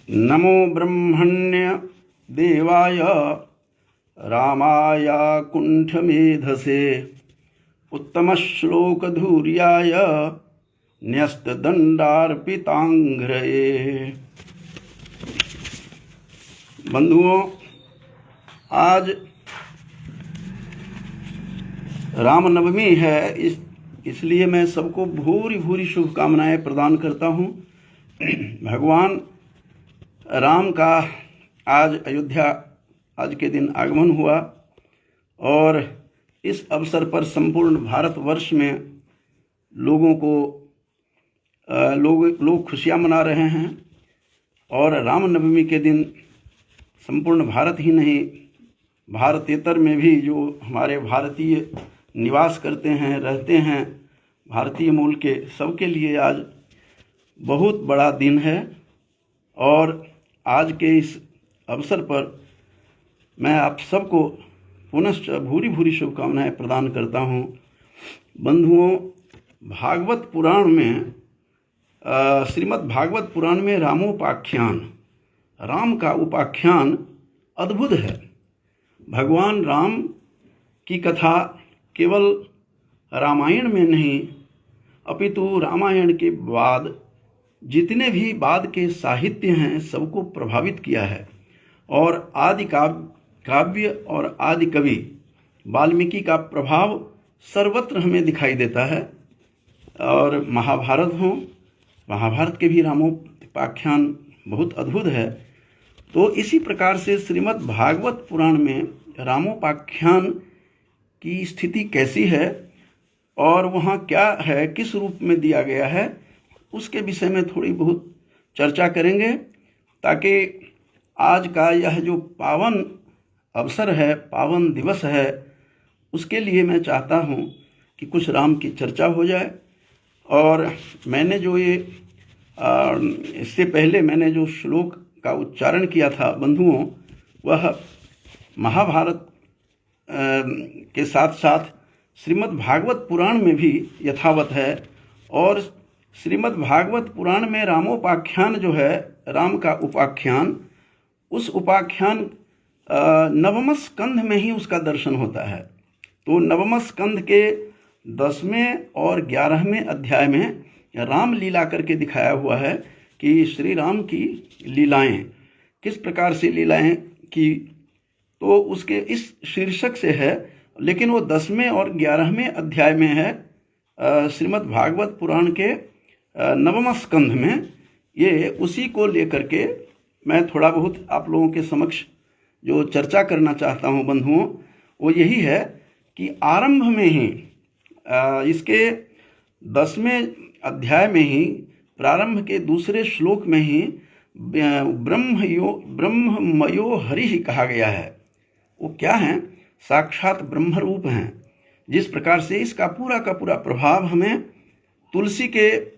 नमो ब्रह्मण्य देवाय रामाय कुण्ठमेधसे उत्तमश्लोकधुर्याय न्यस्तदण्डार्पिताङ्घ्रये। बंधुओं, आज रामनवमी है, इसलिए मैं सबको भूरी भूरी शुभकामनाएं प्रदान करता हूं। भगवान राम का आज अयोध्या आज के दिन आगमन हुआ और इस अवसर पर संपूर्ण भारतवर्ष में लोग खुशियां मना रहे हैं। और रामनवमी के दिन संपूर्ण भारत ही नहीं, भारतेतर में भी जो हमारे भारतीय निवास करते हैं, रहते हैं, भारतीय मूल के, सबके लिए आज बहुत बड़ा दिन है। और आज के इस अवसर पर मैं आप सबको पुनश्च भूरी भूरी शुभकामनाएं प्रदान करता हूं। बंधुओं, भागवत पुराण में श्रीमद् भागवत पुराण में रामोपाख्यान, राम का उपाख्यान अद्भुत है। भगवान राम की कथा केवल रामायण में नहीं, अपितु रामायण के बाद जितने भी बाद के साहित्य हैं सबको प्रभावित किया है। और आदि काव्य और आदि कवि वाल्मीकि का प्रभाव सर्वत्र हमें दिखाई देता है। और महाभारत के भी रामोपाख्यान बहुत अद्भुत है। तो इसी प्रकार से श्रीमद् भागवत पुराण में रामोपाख्यान की स्थिति कैसी है और वहाँ क्या है, किस रूप में दिया गया है, उसके विषय में थोड़ी बहुत चर्चा करेंगे, ताकि आज का यह जो पावन अवसर है, पावन दिवस है, उसके लिए मैं चाहता हूँ कि कुछ राम की चर्चा हो जाए। और मैंने जो इससे पहले मैंने जो श्लोक का उच्चारण किया था बंधुओं, वह महाभारत के साथ साथ श्रीमद् भागवत पुराण में भी यथावत है। और श्रीमद् भागवत पुराण में रामोपाख्यान जो है, राम का उपाख्यान, उस उपाख्यान नवम स्कंध में ही उसका दर्शन होता है। तो नवम स्कंध के 10वें और 11वें अध्याय में राम लीला करके दिखाया हुआ है कि श्री राम की लीलाएं किस प्रकार से लीलाएं की, तो उसके इस शीर्षक से है। लेकिन वो 10वें और 11वें अध्याय में है, श्रीमद् भागवत पुराण के नवम स्कंध में। ये उसी को लेकर के मैं थोड़ा बहुत आप लोगों के समक्ष जो चर्चा करना चाहता हूँ बंधुओं, वो यही है कि आरंभ में ही इसके 10वें अध्याय में ही, प्रारंभ के दूसरे श्लोक में ही ब्रह्ममयो हरि ही कहा गया है। वो क्या है? साक्षात ब्रह्म रूप हैं। जिस प्रकार से इसका पूरा का पूरा प्रभाव हमें तुलसी के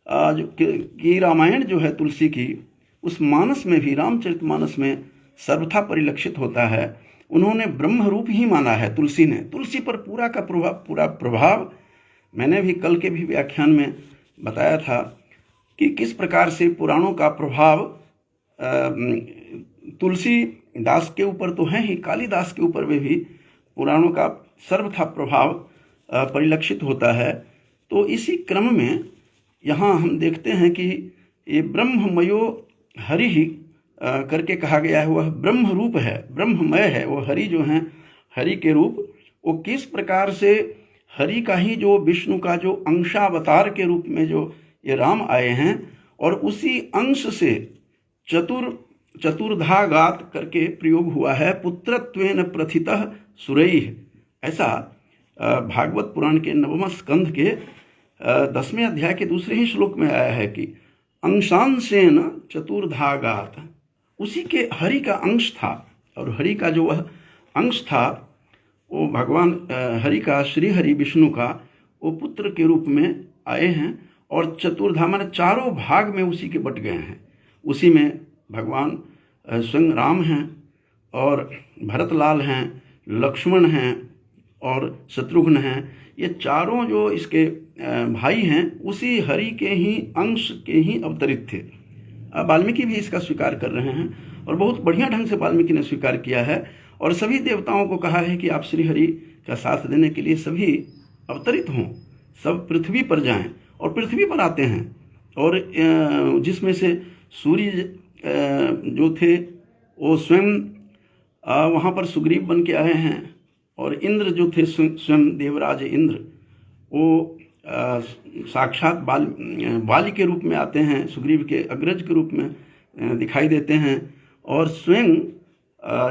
की रामायण जो है, तुलसी की, उस मानस में भी, रामचरितमानस में सर्वथा परिलक्षित होता है। उन्होंने ब्रह्म रूप ही माना है तुलसी ने। तुलसी पर पूरा का पूरा प्रभाव मैंने भी कल के भी व्याख्यान में बताया था कि किस प्रकार से पुराणों का प्रभाव तुलसी दास के ऊपर तो है ही, कालिदास के ऊपर में भी पुराणों का सर्वथा प्रभाव परिलक्षित होता है। तो इसी क्रम में यहाँ हम देखते हैं कि ये ब्रह्ममयो हरि ही करके कहा गया है। वह ब्रह्म रूप है, ब्रह्ममय है। वो हरि जो हैं, हरि के रूप, वो किस प्रकार से हरि का ही जो विष्णु का जो अंशावतार के रूप में जो ये राम आए हैं, और उसी अंश से चतुर्धा गात करके प्रयोग हुआ है, पुत्रत्वेन प्रथितः सुरैः। ऐसा भागवत पुराण के नवम स्कंध के 10वें अध्याय के दूसरे ही श्लोक में आया है कि अंशांशेन चतुर्धा गात। उसी के हरि का अंश था, और हरि का जो वह अंश था, वो भगवान हरि का, श्री हरि विष्णु का, वो पुत्र के रूप में आए हैं। और चतुर्धा माने चारों भाग में उसी के बट गए हैं। उसी में भगवान स्वयं राम हैं, और भरतलाल हैं, लक्ष्मण हैं, और शत्रुघ्न हैं। ये चारों जो इसके भाई हैं, उसी हरि के ही अंश के ही अवतरित थे। वाल्मीकि भी इसका स्वीकार कर रहे हैं और बहुत बढ़िया ढंग से वाल्मीकि ने स्वीकार किया है और सभी देवताओं को कहा है कि आप श्रीहरि का साथ देने के लिए सभी अवतरित हों, सब पृथ्वी पर जाएं और पृथ्वी पर आते हैं। और जिसमें से सूर्य जो थे वो स्वयं वहाँ पर सुग्रीव बन के आए हैं और इंद्र जो थे स्वयं देवराज इंद्र वो साक्षात बाली के रूप में आते हैं, सुग्रीव के अग्रज के रूप में दिखाई देते हैं। और स्वयं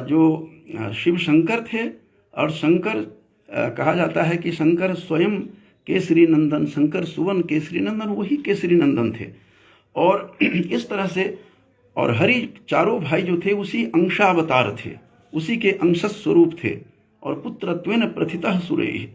जो शिव शंकर थे और शंकर कहा जाता है कि शंकर स्वयं केसरी नंदन, शंकर सुवन केसरी नंदन, वही केसरी नंदन थे। और इस तरह से और हरि चारों भाई जो थे उसी अंशावतार थे, उसी के अंशस स्वरूप थे। और पुत्रत्वेन प्रथितः सुरैः,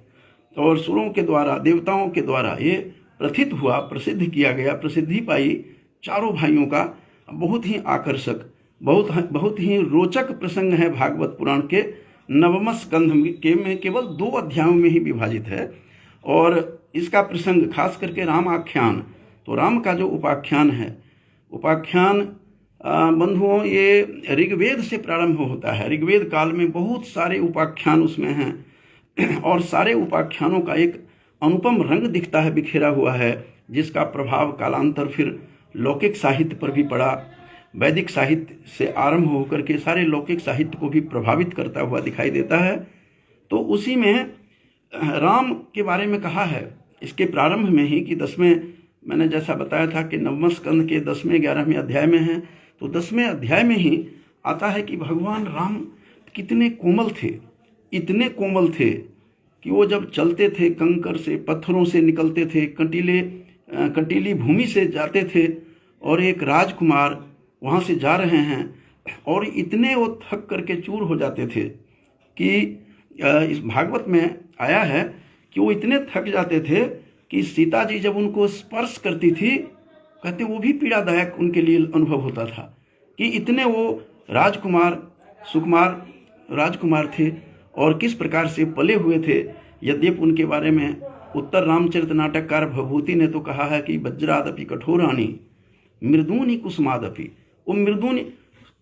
और सुरों के द्वारा देवताओं के द्वारा ये प्रथित हुआ, प्रसिद्ध किया गया, प्रसिद्धि पाई चारों भाइयों का। बहुत ही आकर्षक, बहुत ही रोचक प्रसंग है भागवत पुराण के नवम स्कंध के में केवल 2 अध्यायों में ही विभाजित है। और इसका प्रसंग खास करके राम आख्यान, तो राम का जो उपाख्यान है, उपाख्यान बंधुओं ये ऋग्वेद से प्रारंभ होता है। ऋग्वेद काल में बहुत सारे उपाख्यान उसमें हैं और सारे उपाख्यानों का एक अनुपम रंग दिखता है, बिखेरा हुआ है, जिसका प्रभाव कालांतर फिर लौकिक साहित्य पर भी पड़ा। वैदिक साहित्य से आरंभ होकर के सारे लौकिक साहित्य को भी प्रभावित करता हुआ दिखाई देता है। तो उसी में राम के बारे में कहा है इसके प्रारंभ में ही कि 10वें, मैंने जैसा बताया था कि नवम स्कंद के 10वें 11वें अध्याय में है, तो 10वें अध्याय में ही आता है कि भगवान राम कितने कोमल थे, इतने कोमल थे कि वो जब चलते थे कंकर से, पत्थरों से निकलते थे, कंटीली भूमि से जाते थे और एक राजकुमार वहाँ से जा रहे हैं और इतने वो थक करके चूर हो जाते थे कि इस भागवत में आया है कि वो इतने थक जाते थे कि सीता जी जब उनको स्पर्श करती थी, कहते वो भी पीड़ादायक उनके लिए अनुभव होता था कि इतने वो राजकुमार सुकुमार राजकुमार थे और किस प्रकार से पले हुए थे। यद्यपि उनके बारे में उत्तर रामचरित नाटककार भवभूति ने तो कहा है कि वज्रादपि कठोरानी मृदूनि कुसुमादपि, वो मृदूनि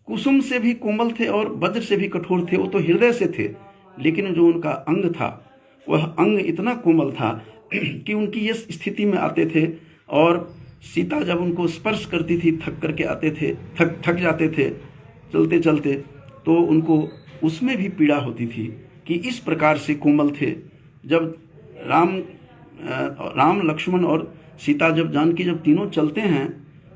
कुसुम से भी कोमल थे और वज्र से भी कठोर थे, वो तो हृदय से थे, लेकिन जो उनका अंग था वह अंग इतना कोमल था कि उनकी ये स्थिति में आते थे। और सीता जब उनको स्पर्श करती थी थक करके आते थे, थक जाते थे चलते चलते, तो उनको उसमें भी पीड़ा होती थी कि इस प्रकार से कोमल थे। जब राम लक्ष्मण और सीता जब जानकी जब तीनों चलते हैं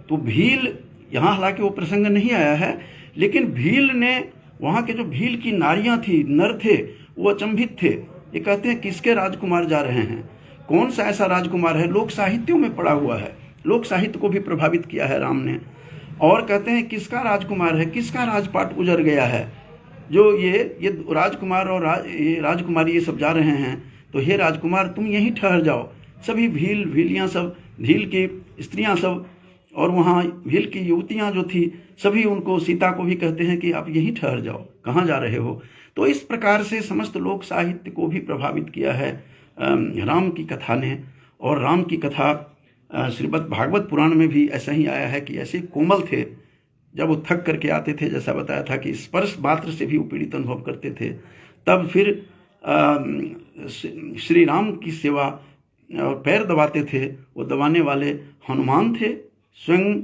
तो भील, यहाँ हालांकि वो प्रसंग नहीं आया है, लेकिन भील ने, वहाँ के जो भील की नारियां थी, नर थे, वो अचंभित थे। ये कहते हैं किसके राजकुमार जा रहे हैं, कौन सा ऐसा राजकुमार है, लोक साहित्यों में पड़ा हुआ है, लोक साहित्य को भी प्रभावित किया है राम ने। और कहते हैं किसका राजकुमार है, किसका राजपाट उजड़ गया है, जो ये राजकुमार और राजकुमारी ये सब जा रहे हैं, तो हे राजकुमार तुम यहीं ठहर जाओ। सभी भीलियाँ सब, भील की स्त्रियाँ सब और वहाँ भील की युवतियाँ जो थी सभी उनको, सीता को भी कहते हैं कि आप यहीं ठहर जाओ, कहाँ जा रहे हो। तो इस प्रकार से समस्त लोक साहित्य को भी प्रभावित किया है राम की कथा ने। और राम की कथा श्रीमद् भागवत पुराण में भी ऐसा ही आया है कि ऐसे कोमल थे, जब वो थक करके आते थे, जैसा बताया था कि स्पर्श मात्र से भी वो पीड़ित अनुभव करते थे, तब फिर श्री राम की सेवा और पैर दबाते थे। वो दबाने वाले हनुमान थे, स्वयं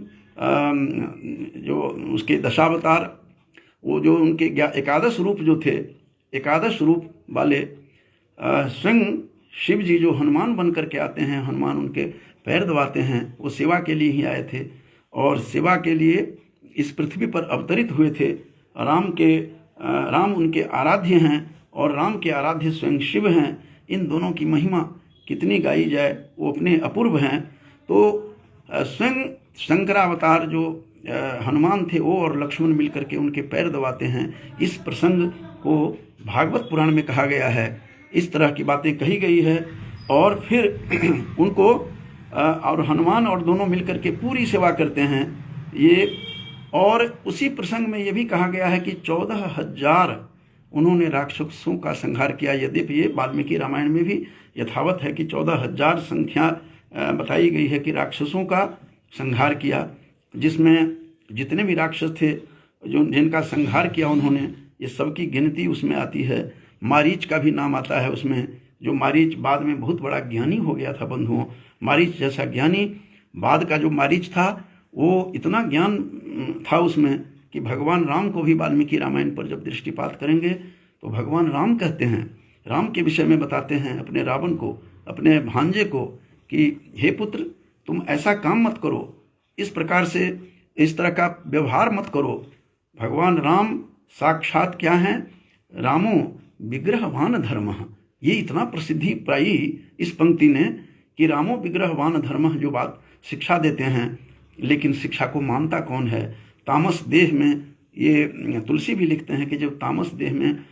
जो उसके दशावतार, वो जो उनके एकादश रूप जो थे, एकादश रूप वाले स्वयं शिव जी जो हनुमान बन करके आते हैं, हनुमान उनके पैर दबाते हैं, वो सेवा के लिए ही आए थे और सेवा के लिए इस पृथ्वी पर अवतरित हुए थे। राम उनके आराध्य हैं और राम के आराध्य स्वयं शिव हैं। इन दोनों की महिमा कितनी गाई जाए, वो अपने अपूर्व हैं। तो स्वयं शंकरावतार जो हनुमान थे वो और लक्ष्मण मिलकर के उनके पैर दबाते हैं। इस प्रसंग को भागवत पुराण में कहा गया है, इस तरह की बातें कही गई है। और फिर उनको और हनुमान और दोनों मिलकर के पूरी सेवा करते हैं ये। और उसी प्रसंग में ये भी कहा गया है कि 14,000 उन्होंने राक्षसों का संहार किया। यद्यपि ये वाल्मीकि रामायण में भी यथावत है कि 14,000 संख्या बताई गई है कि राक्षसों का संहार किया, जिसमें जितने भी राक्षस थे जो जिनका संहार किया उन्होंने, ये सबकी गिनती उसमें आती है। मारीच का भी नाम आता है उसमें, जो मारीच बाद में बहुत बड़ा ज्ञानी हो गया था बंधुओं। मारीच जैसा ज्ञानी, बाद का जो मारीच था वो इतना ज्ञान था उसमें कि भगवान राम को भी वाल्मीकि रामायण पर जब दृष्टिपात करेंगे तो भगवान राम कहते हैं, राम के विषय में बताते हैं अपने रावण को, अपने भांजे को कि हे पुत्र, तुम ऐसा काम मत करो, इस प्रकार से इस तरह का व्यवहार मत करो। भगवान राम साक्षात क्या हैं? रामो विग्रहवान धर्मः। ये इतना प्रसिद्धि पाई इस पंक्ति ने कि रामो विग्रहवान धर्मः जो बात शिक्षा देते हैं, लेकिन शिक्षा को मानता कौन है? तामस देह में, ये तुलसी भी लिखते हैं कि जब तामस देह में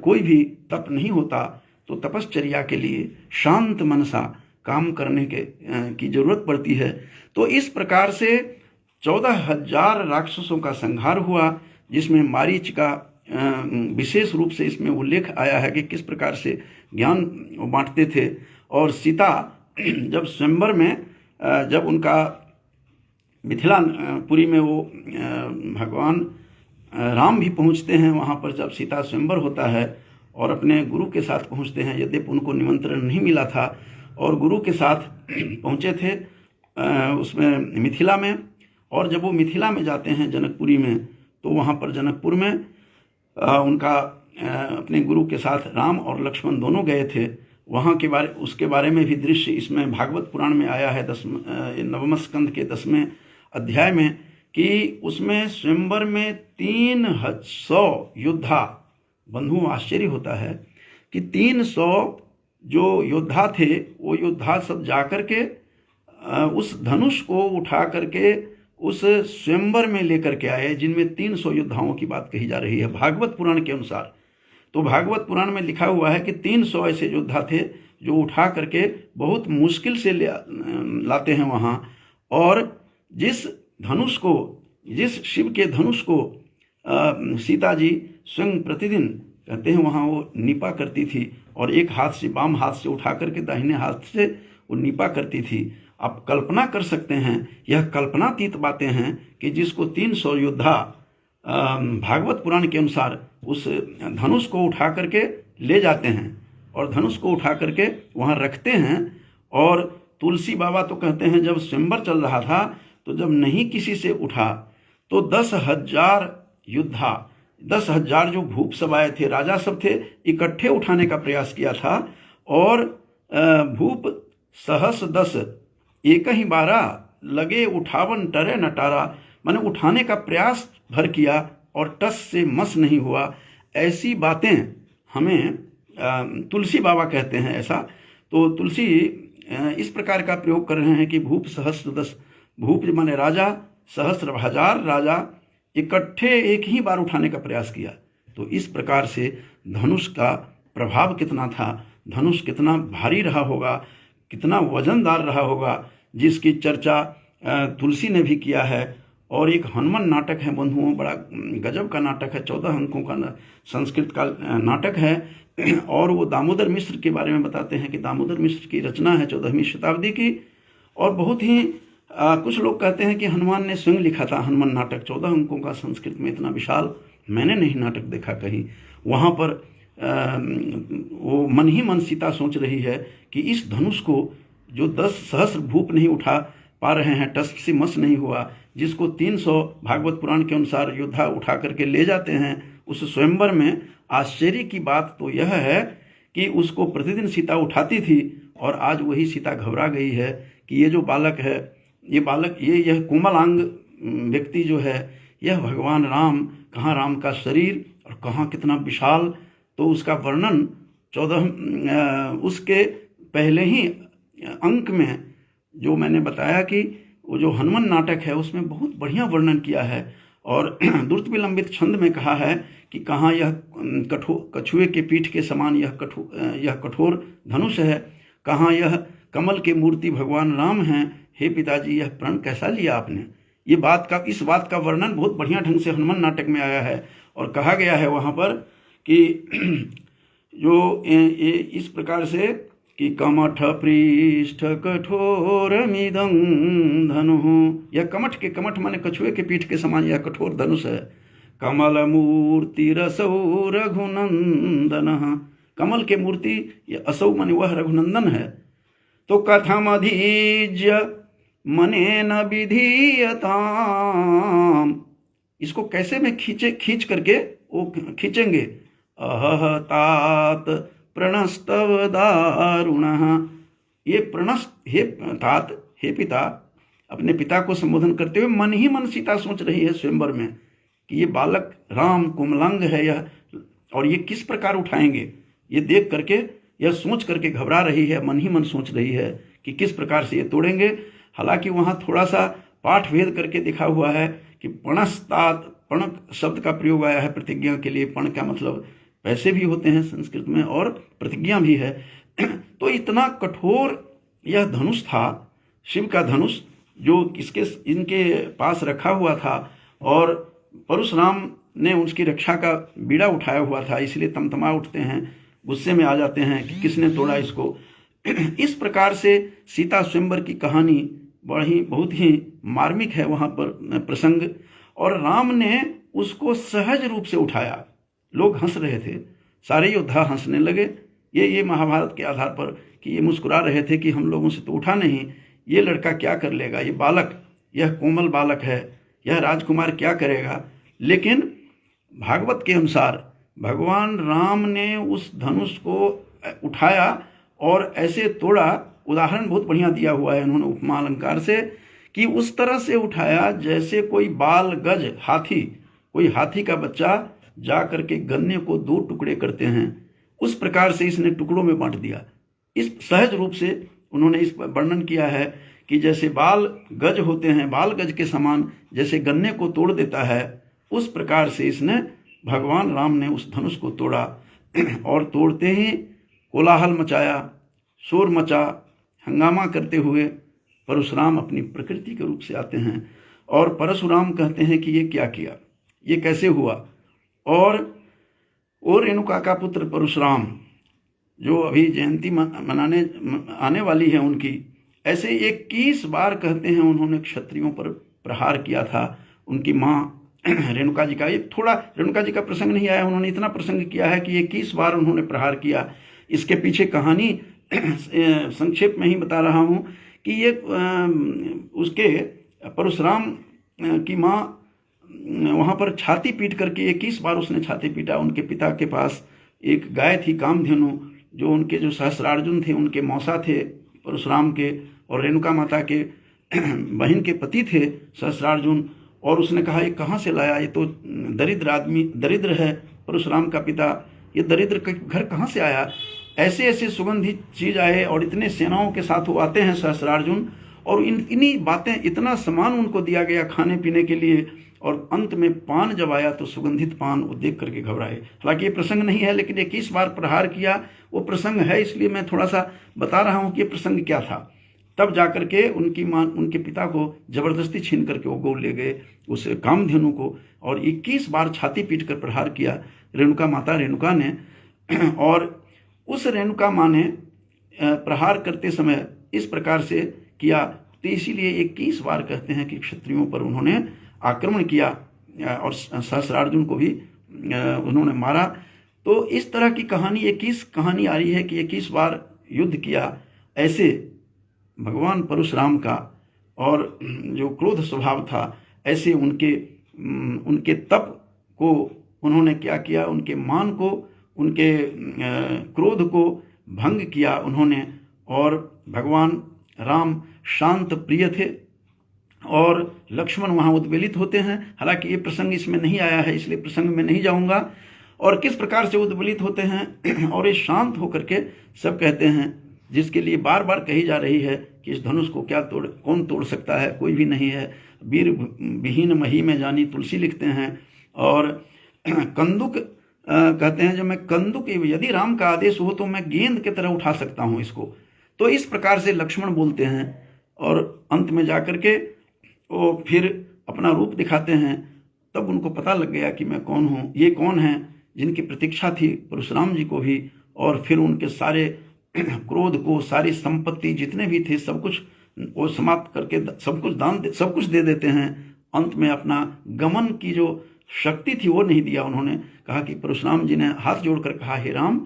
कोई भी तप नहीं होता तो तपश्चर्या के लिए शांत मनसा काम करने की जरूरत पड़ती है। तो इस प्रकार से 14,000 राक्षसों का संहार हुआ, जिसमें मारीच का विशेष रूप से इसमें उल्लेख आया है कि किस प्रकार से ज्ञान बांटते थे। और सीता जब स्वयंवर में, जब उनका मिथिलापुरी में वो भगवान राम भी पहुंचते हैं, वहाँ पर जब सीता स्वयंवर होता है और अपने गुरु के साथ पहुंचते हैं, यद्यपि उनको निमंत्रण नहीं मिला था और गुरु के साथ पहुंचे थे उसमें मिथिला में। और जब वो मिथिला में जाते हैं जनकपुरी में, तो वहाँ पर जनकपुर में उनका अपने गुरु के साथ राम और लक्ष्मण दोनों गए थे। वहाँ के उसके बारे में भी दृश्य इसमें भागवत पुराण में आया है 9वें स्कंद के 10वें अध्याय में, कि उसमें स्वयंवर में 300 योद्धा, बंधु आश्चर्य होता है कि 300 जो योद्धा थे वो योद्धा सब जाकर के उस धनुष को उठा करके उस स्वयंवर में लेकर के आए, जिनमें 300 योद्धाओं की बात कही जा रही है भागवत पुराण के अनुसार। तो भागवत पुराण में लिखा हुआ है कि 300 ऐसे योद्धा थे जो उठा करके बहुत मुश्किल से लाते हैं वहाँ। और जिस धनुष को, जिस शिव के धनुष को सीता जी स्वयं प्रतिदिन कहते हैं वहाँ वो नीपा करती थी, और एक हाथ से, बाम हाथ से उठा करके दाहिने हाथ से वो नीपा करती थी। आप कल्पना कर सकते हैं, यह कल्पनातीत बातें हैं कि जिसको 300 योद्धा भागवत पुराण के अनुसार उस धनुष को उठा करके ले जाते हैं और धनुष को उठा करके वहाँ रखते हैं। और तुलसी बाबा तो कहते हैं जब स्वयंवर चल रहा था तो जब नहीं किसी से उठा तो 10,000 योद्धा, 10,000 जो भूप सब आए थे, राजा सब थे, इकट्ठे उठाने का प्रयास किया था। और भूप 10 एक ही बारा लगे उठावन टरे नटारा, मैंने उठाने का प्रयास भर किया और टस से मस नहीं हुआ। ऐसी बातें हमें तुलसी बाबा कहते हैं ऐसा। तो तुलसी इस प्रकार का प्रयोग कर रहे हैं कि भूप 10, भूप माने राजा, 1000 राजा इकट्ठे एक ही बार उठाने का प्रयास किया। तो इस प्रकार से धनुष का प्रभाव कितना था, धनुष कितना भारी रहा होगा, कितना वजनदार रहा होगा, जिसकी चर्चा तुलसी ने भी किया है। और एक हनुमान नाटक है बंधुओं, बड़ा गजब का नाटक है, 14 अंकों का संस्कृत का नाटक है। और वो दामोदर मिश्र के बारे में बताते हैं कि दामोदर मिश्र की रचना है 14वीं शताब्दी की। और बहुत ही कुछ लोग कहते हैं कि हनुमान ने स्वयं लिखा था हनुमान नाटक, 14 अंकों का संस्कृत में, इतना विशाल मैंने नहीं नाटक देखा कहीं। वहाँ पर वो मन ही मन सीता सोच रही है कि इस धनुष को जो 10 सहस्र भूप नहीं उठा पा रहे हैं, टस से मस नहीं हुआ, जिसको 300 भागवत पुराण के अनुसार योद्धा उठा करके ले जाते हैं उस स्वयंवर में। आश्चर्य की बात तो यह है कि उसको प्रतिदिन सीता उठाती थी और आज वही सीता घबरा गई है कि ये जो बालक है, ये बालक, यह कोमलांग व्यक्ति जो है, यह भगवान राम, कहाँ राम का शरीर और कहाँ कितना विशाल। तो उसका वर्णन 14 उसके पहले ही अंक में जो मैंने बताया कि वो जो हनुमान नाटक है उसमें बहुत बढ़िया वर्णन किया है। और द्रुत विलंबित छंद में कहा है कि कहाँ यह कछुए के पीठ के समान यह कठोर धनुष है, कहाँ यह कमल के मूर्ति भगवान राम हैं। हे पिताजी, यह प्रण कैसा लिया आपने। ये बात का, इस बात का वर्णन बहुत बढ़िया ढंग से हनुमान नाटक में आया है। और कहा गया है वहाँ पर कि जो इस प्रकार से कि कमठ पृष्ठ कठोरमिदं धनुः। यह कमठ के, कमठ माने कछुए के पीठ के समान यह कठोर धनुष है। कमल मूर्ति रसौ रघुनंदन। कमल के मूर्ति, यह असौ माने वह रघुनंदन है। तो कथमधीज्य मनेन विधीयताम्, इसको कैसे में खींच करके वो खींचेंगे। अहह तात प्रणस्तव दारुणः। ये प्रणस्त, हे तात, हे पिता, अपने पिता को संबोधन करते हुए मन ही मन सीता सोच रही है स्वयंवर में कि ये बालक राम कोमलांग है यह, और ये किस प्रकार उठाएंगे। ये देख करके, यह सोच करके घबरा रही है, मन ही मन सोच रही है कि किस प्रकार से ये तोड़ेंगे। हालांकि वहां थोड़ा सा पाठ भेद करके दिखा हुआ है कि पणस्तात, पण शब्द का प्रयोग आया है प्रतिज्ञा के लिए। पण का मतलब पैसे भी होते हैं संस्कृत में, और प्रतिज्ञा भी है। तो इतना कठोर यह धनुष था, शिव का धनुष, जो इनके पास रखा हुआ था, और परशुराम ने उसकी रक्षा का बीड़ा उठाया हुआ था, इसलिए तमतमा उठते हैं, गुस्से में आ जाते हैं कि किसने तोड़ा इसको। इस प्रकार से सीता स्वयंवर की कहानी बहुत ही मार्मिक है वहाँ पर प्रसंग। और राम ने उसको सहज रूप से उठाया। लोग हंस रहे थे, सारे योद्धा हंसने लगे, ये महाभारत के आधार पर कि ये मुस्कुरा रहे थे कि हम लोगों से तो उठा नहीं, ये लड़का क्या कर लेगा, ये बालक, यह कोमल बालक है, यह राजकुमार क्या करेगा। लेकिन भागवत के अनुसार भगवान राम ने उस धनुष को उठाया और ऐसे तोड़ा। उदाहरण बहुत बढ़िया दिया हुआ है उन्होंने उपमा अलंकार से, कि उस तरह से उठाया जैसे कोई बाल गज हाथी, कोई हाथी का बच्चा जा करके गन्ने को 2 टुकड़े करते हैं, उस प्रकार से इसने टुकड़ों में बांट दिया। इस सहज रूप से उन्होंने इस वर्णन किया है कि जैसे बाल गज होते हैं, बाल गज के समान जैसे गन्ने को तोड़ देता है, उस प्रकार से इसने, भगवान राम ने उस धनुष को तोड़ा। और तोड़ते ही कोलाहल मचाया, शोर मचा, हंगामा करते हुए परशुराम अपनी प्रकृति के रूप से आते हैं। और परशुराम कहते हैं कि ये क्या किया, ये कैसे हुआ। और रेणुका का पुत्र परशुराम, जो अभी जयंती मनाने आने वाली है उनकी, ऐसे 21 बार कहते हैं उन्होंने क्षत्रियों पर प्रहार किया था। उनकी माँ रेणुका जी का, ये थोड़ा रेणुका जी का प्रसंग नहीं आया, उन्होंने इतना प्रसंग किया है कि 21 बार उन्होंने प्रहार किया। इसके पीछे कहानी संक्षेप में ही बता रहा हूँ कि ये उसके परशुराम की माँ वहाँ पर छाती पीट करके 21 बार उसने छाती पीटा। उनके पिता के पास एक गाय थी कामधेनु, जो उनके जो सहस्रार्जुन थे, उनके मौसा थे परशुराम के, और रेणुका माता के बहन के पति थे सहस्रार्जुन। और उसने कहा ये कहाँ से लाया, ये तो दरिद्र आदमी, दरिद्र है परशुराम का पिता, ये दरिद्र का घर कहाँ से आया। ऐसे ऐसे सुगंधित चीज आए, और इतने सेनाओं के साथ वो आते हैं सहस्रार्जुन, और इन्हीं बातें, इतना सामान उनको दिया गया खाने पीने के लिए। और अंत में पान जब आया तो सुगंधित पान वो देख करके घबराए। हालांकि ये प्रसंग नहीं है, लेकिन 21 बार प्रहार किया वो प्रसंग है, इसलिए मैं थोड़ा सा बता रहा हूँ कि ये प्रसंग क्या था। तब जाकर के उनकी माँ, उनके पिता को जबरदस्ती छीन करके वो गौ ले गए उस कामधेनु को, और 21 बार छाती पीट कर प्रहार किया रेणुका माता रेणुका ने। और उस रेणुका माँ ने प्रहार करते समय इस प्रकार से किया, तो इसीलिए 21 बार कहते हैं कि क्षत्रियों पर उन्होंने आक्रमण किया और सहस्रार्जुन को भी उन्होंने मारा। तो इस तरह की कहानी 21 कहानी आ रही है कि 21 बार युद्ध किया। ऐसे भगवान परशुराम का और जो क्रोध स्वभाव था, ऐसे उनके तप को उन्होंने क्या किया, उनके मान को, उनके क्रोध को भंग किया उन्होंने। और भगवान राम शांत प्रिय थे, और लक्ष्मण वहाँ उद्वेलित होते हैं। हालांकि ये प्रसंग इसमें नहीं आया है, इसलिए प्रसंग में नहीं जाऊंगा। और किस प्रकार से उद्वेलित होते हैं और ये शांत होकर के सब कहते हैं, जिसके लिए बार बार कही जा रही है कि इस धनुष को कौन तोड़ सकता है, कोई भी नहीं है। वीर विहीन मही में जानी तुलसी लिखते हैं। और कंदुक कहते हैं, जब मैं कंदुक, यदि राम का आदेश हो तो मैं गेंद की तरह उठा सकता हूँ इसको। तो इस प्रकार से लक्ष्मण बोलते हैं, और अंत में जाकर के वो फिर अपना रूप दिखाते हैं। तब उनको पता लग गया कि मैं कौन हूँ, ये कौन है जिनकी प्रतीक्षा थी परशुराम जी को भी। और फिर उनके सारे क्रोध को, सारी संपत्ति जितने भी थे सब कुछ वो समाप्त करके सब कुछ दे देते हैं। अंत में अपना गमन की जो शक्ति थी वो नहीं दिया। उन्होंने कहा कि परशुराम जी ने हाथ जोड़कर कहा, हे राम,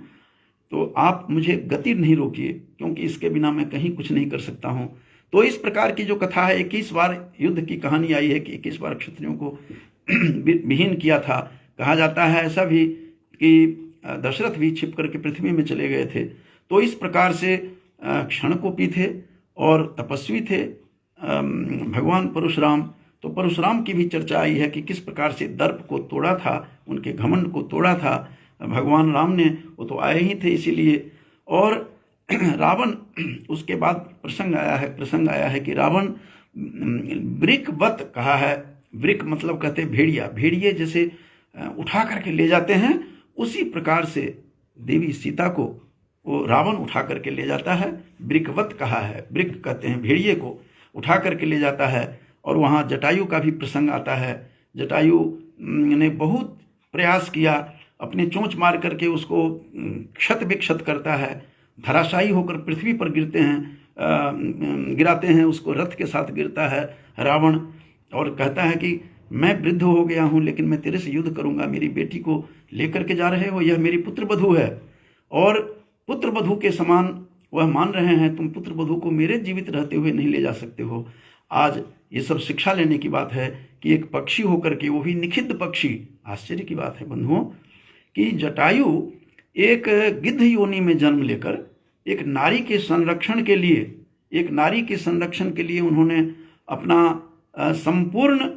तो आप मुझे गति नहीं रोकिए, क्योंकि इसके बिना मैं कहीं कुछ नहीं कर सकता हूं। तो इस प्रकार की जो कथा है, 21 बार युद्ध की कहानी आई है कि 21 बार क्षत्रियों को विहीन किया था। कहा जाता है ऐसा भी कि दशरथ भी छिप करके पृथ्वी में चले गए थे। तो इस प्रकार से क्षणकोपी थे और तपस्वी थे भगवान परशुराम। तो परशुराम की भी चर्चा आई है कि किस प्रकार से दर्प को तोड़ा था, उनके घमंड को तोड़ा था भगवान राम ने। वो तो आए ही थे इसीलिए। और रावण, उसके बाद प्रसंग आया है कि रावण वृकवत कहा है। वृक मतलब कहते हैं भेड़िया, भेड़िए जैसे उठा करके ले जाते हैं, उसी प्रकार से देवी सीता को वो रावण उठा करके ले जाता है। वृकवत कहा है, वृक कहते हैं भेड़िए को उठा करके ले जाता है। और वहाँ जटायु का भी प्रसंग आता है। जटायु ने बहुत प्रयास किया, अपनी चोंच मार करके उसको क्षत विक्षत करता है, धराशायी होकर पृथ्वी पर गिराते हैं उसको, रथ के साथ गिरता है रावण, और कहता है कि मैं वृद्ध हो गया हूँ लेकिन मैं तेरे से युद्ध करूंगा। मेरी बेटी को लेकर के जा रहे हो, यह मेरी पुत्रवधू है और पुत्रवधू के समान वह मान रहे हैं, तुम पुत्रवधू को मेरे जीवित रहते हुए नहीं ले जा सकते हो। आज ये सब शिक्षा लेने की बात है कि एक पक्षी होकर के, वो भी निखिद्ध पक्षी, आश्चर्य की बात है बंधुओं कि जटायु एक गिद्ध योनि में जन्म लेकर एक नारी के संरक्षण के लिए उन्होंने अपना संपूर्ण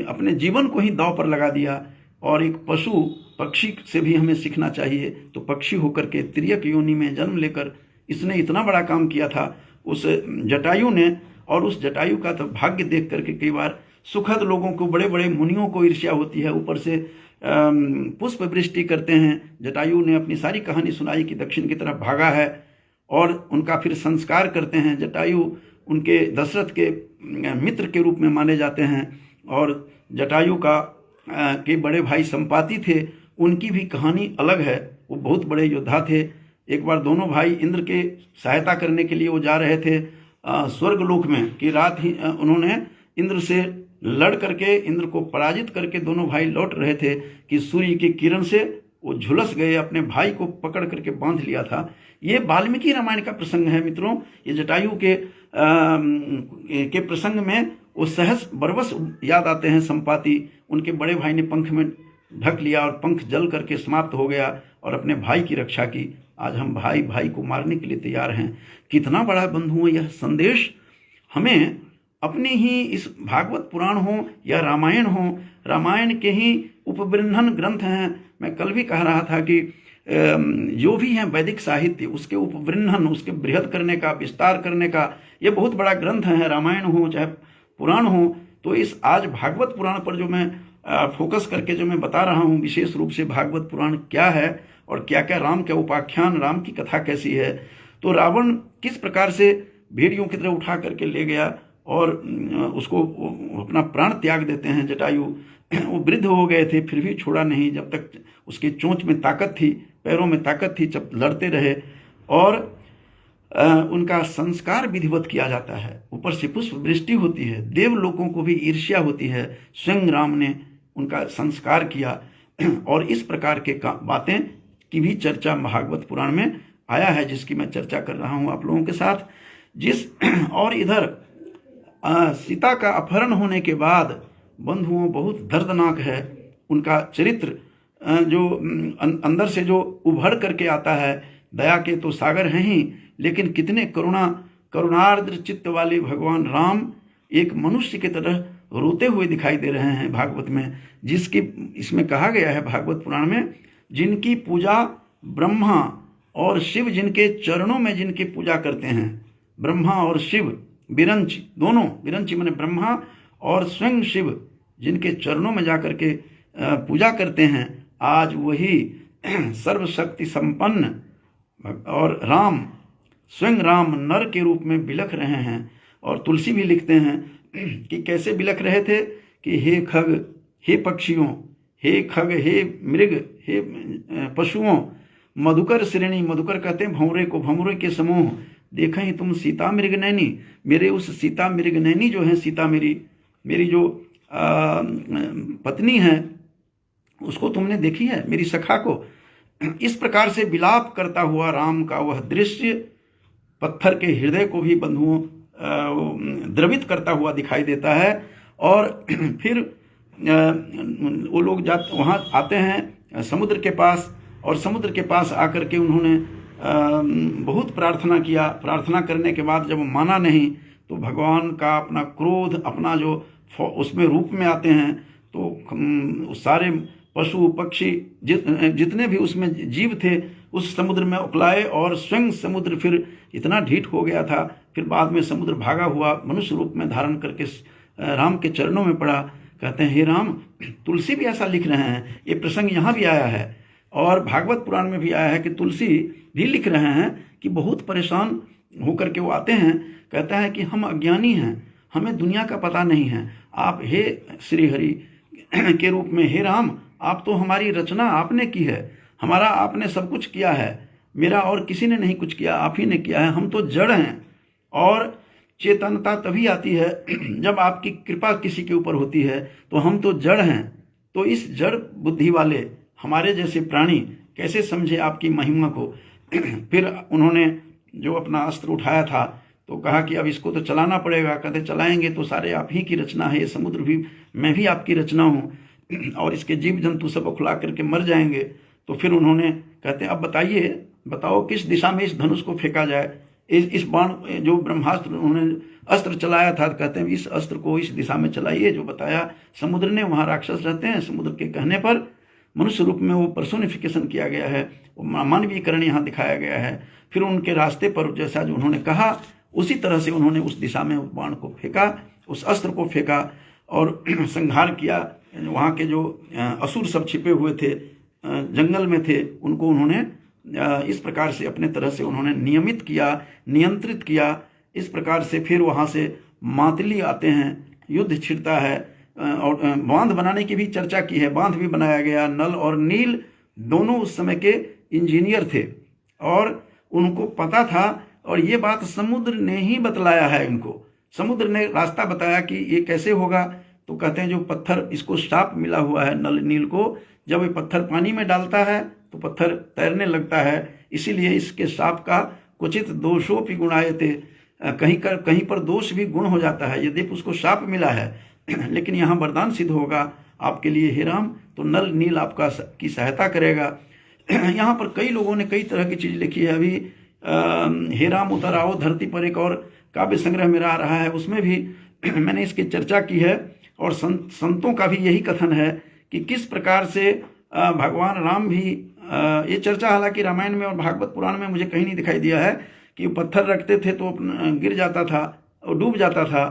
अपने जीवन को ही दांव पर लगा दिया। और एक पशु पक्षी से भी हमें सीखना चाहिए। तो पक्षी होकर के तिर्यक योनि में जन्म लेकर इसने इतना बड़ा काम किया था उस जटायु ने। और उस जटायु का तो भाग्य देख करके कई बार सुखद लोगों को, बड़े बड़े मुनियों को ईर्ष्या होती है। ऊपर से पुष्प वृष्टि करते हैं। जटायु ने अपनी सारी कहानी सुनाई कि दक्षिण की तरफ भागा है और उनका फिर संस्कार करते हैं। जटायु उनके दशरथ के मित्र के रूप में माने जाते हैं। और जटायु के बड़े भाई संपाति थे, उनकी भी कहानी अलग है। वो बहुत बड़े योद्धा थे। एक बार दोनों भाई इंद्र के सहायता करने के लिए वो जा रहे थे स्वर्गलोक में, कि रात ही उन्होंने इंद्र से लड़ करके, इंद्र को पराजित करके दोनों भाई लौट रहे थे कि सूर्य की किरण से वो झुलस गए, अपने भाई को पकड़ करके बांध लिया था। ये वाल्मीकि रामायण का प्रसंग है मित्रों। ये जटायु के प्रसंग में वो सहस बरबस याद आते हैं संपाति। उनके बड़े भाई ने पंख में ढक लिया और पंख जल करके समाप्त हो गया और अपने भाई की रक्षा की। आज हम भाई को मारने के लिए तैयार हैं। कितना बड़ा बंधुओं यह संदेश हमें अपने ही इस भागवत पुराण हो या रामायण हो, रामायण के ही उपबृंहन ग्रंथ हैं। मैं कल भी कह रहा था कि जो भी है वैदिक साहित्य, उसके उपबृंहन, उसके बृहद करने का, विस्तार करने का, ये बहुत बड़ा ग्रंथ है। रामायण हो चाहे पुराण हो। तो इस आज भागवत पुराण पर जो मैं फोकस करके जो मैं बता रहा हूँ, विशेष रूप से भागवत पुराण क्या है और क्या क्या राम के उपाख्यान, राम की कथा कैसी है। तो रावण किस प्रकार से भेड़ियों की तरह उठा करके ले गया और उसको अपना प्राण त्याग देते हैं जटायु। वो वृद्ध हो गए थे फिर भी छोड़ा नहीं, जब तक उसकी चोंच में ताकत थी, पैरों में ताकत थी, जब लड़ते रहे। और उनका संस्कार विधिवत किया जाता है। ऊपर से पुष्प वृष्टि होती है, देव लोगों को भी ईर्ष्या होती है। स्वयं राम ने उनका संस्कार किया। और इस प्रकार के बातें की भी चर्चा भागवत पुराण में आया है, जिसकी मैं चर्चा कर रहा हूं आप लोगों के साथ। और इधर सीता का अपहरण होने के बाद बंधुओं बहुत दर्दनाक है उनका चरित्र, जो अंदर से जो उभर करके आता है। दया के तो सागर हैं ही, लेकिन कितने करुणार्द्र चित्त वाले भगवान राम एक मनुष्य की तरह रोते हुए दिखाई दे रहे हैं भागवत में। जिसकी इसमें कहा गया है भागवत पुराण में, जिनकी पूजा ब्रह्मा और शिव, जिनके चरणों में जिनकी पूजा करते हैं, ब्रह्मा और शिव, विरंच दोनों, विरंच माने ब्रह्मा और स्वयं शिव, जिनके चरणों में जाकर के पूजा करते हैं, आज वही सर्वशक्ति संपन्न और राम, स्वयं राम नर के रूप में बिलख रहे हैं। और तुलसी भी लिखते हैं कि कैसे बिलख रहे थे कि हे खग, हे पक्षियों, हे खग, हे मृग, हे पशुओं, मधुकर श्रेणी, मधुकर कहते हैं भंवरे को, भंवरे के समूह, देखें तुम सीता मृगनयनी, मेरे उस सीता मृगनयनी जो है, सीता मेरी जो पत्नी है उसको तुमने देखी है, मेरी सखा को। इस प्रकार से विलाप करता हुआ राम का वह दृश्य पत्थर के हृदय को भी बंधुओं द्रवित करता हुआ दिखाई देता है। और फिर वो लोग वहाँ आते हैं समुद्र के पास, और समुद्र के पास आकर के उन्होंने बहुत प्रार्थना किया। प्रार्थना करने के बाद जब माना नहीं तो भगवान का अपना क्रोध, अपना जो उसमें रूप में आते हैं, तो सारे पशु पक्षी जितने भी उसमें जीव थे उस समुद्र में उकलाए, और स्वयं समुद्र फिर इतना ढीठ हो गया था। फिर बाद में समुद्र भागा हुआ मनुष्य रूप में धारण करके राम के चरणों में पड़ा। कहते हैं हे राम, तुलसी भी ऐसा लिख रहे हैं, ये प्रसंग यहाँ भी आया है और भागवत पुराण में भी आया है कि तुलसी भी लिख रहे हैं कि बहुत परेशान होकर के वो आते हैं। कहता है कि हम अज्ञानी हैं, हमें दुनिया का पता नहीं है, आप हे श्री हरि के रूप में, हे राम आप तो हमारी रचना आपने की है, हमारा आपने सब कुछ किया है, मेरा और किसी ने नहीं कुछ किया, आप ही ने किया है, हम तो जड़ हैं। और चेतनता तभी आती है जब आपकी कृपा किसी के ऊपर होती है, तो हम तो जड़ हैं। तो इस जड़ बुद्धि वाले हमारे जैसे प्राणी कैसे समझे आपकी महिमा को। फिर उन्होंने जो अपना अस्त्र उठाया था तो कहा कि अब इसको तो चलाना पड़ेगा। कहते चलाएंगे तो सारे आप ही की रचना है, ये समुद्र भी मैं भी आपकी रचना हूँ, और इसके जीव जंतु सब उखला करके मर जाएंगे। तो फिर उन्होंने कहते हैं अब बताओ किस दिशा में इस धनुष को फेंका जाए। इस बाण जो ब्रह्मास्त्र उन्होंने अस्त्र चलाया था, कहते हैं इस अस्त्र को इस दिशा में चलाइए जो बताया समुद्र ने। वहाँ राक्षस रहते हैं, समुद्र के कहने पर मनुष्य रूप में वो पर्सोनिफिकेशन किया गया है, वो मानवीयकरण यहाँ दिखाया गया है। फिर उनके रास्ते पर जैसा जो उन्होंने कहा उसी तरह से उन्होंने उस दिशा में बाण को फेंका, उस अस्त्र को फेंका और संहार किया। वहाँ के जो असुर सब छिपे हुए थे जंगल में थे, उनको उन्होंने इस प्रकार से अपने तरह से उन्होंने नियमित किया, नियंत्रित किया। इस प्रकार से फिर वहाँ से मातली आते हैं, युद्ध छिड़ता है, और बांध बनाने की भी चर्चा की है, बांध भी बनाया गया। नल और नील दोनों उस समय के इंजीनियर थे और उनको पता था, और ये बात समुद्र ने ही बतलाया है उनको। समुद्र ने रास्ता बताया कि ये कैसे होगा। तो कहते हैं जो पत्थर, इसको शाप मिला हुआ है नल नील को, जब ये पत्थर पानी में डालता है तो पत्थर तैरने लगता है, इसीलिए इसके शाप का क्वचित दोषोपि गुणायते, कहीं पर दोष भी गुण हो जाता है, यद्यपि उसको शाप मिला है लेकिन यहाँ वरदान सिद्ध होगा आपके लिए हे राम, तो नल नील आपका की सहायता करेगा। यहाँ पर कई लोगों ने कई तरह की चीज़ लिखी है। अभी हे राम उतर आओ धरती पर एक और काव्य संग्रह मेरा आ रहा है, उसमें भी मैंने इसकी चर्चा की है। और संतों का भी यही कथन है कि किस प्रकार से भगवान राम भी, ये चर्चा हालांकि रामायण में और भागवत पुराण में मुझे कहीं नहीं दिखाई दिया है कि पत्थर रखते थे तो गिर जाता था और डूब जाता था।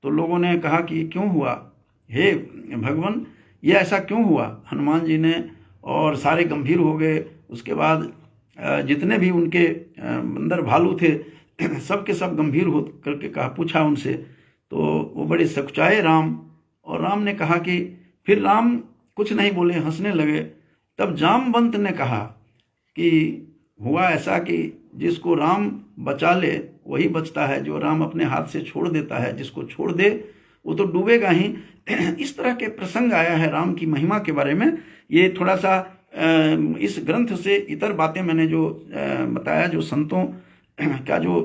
तो लोगों ने कहा कि क्यों हुआ हे भगवान, ये ऐसा क्यों हुआ। हनुमान जी ने और सारे गंभीर हो गए। उसके बाद जितने भी उनके अंदर भालू थे सब के सब गंभीर हो करके कहा, पूछा उनसे, तो वो बड़े सकुचाए राम। और राम ने कहा कि, फिर राम कुछ नहीं बोले, हंसने लगे। तब जामवंत ने कहा कि हुआ ऐसा कि जिसको राम बचा ले वही बचता है, जो राम अपने हाथ से छोड़ देता है, जिसको छोड़ दे वो तो डूबेगा ही। इस तरह के प्रसंग आया है राम की महिमा के बारे में। ये थोड़ा सा इस ग्रंथ से इतर बातें मैंने जो बताया, जो संतों का जो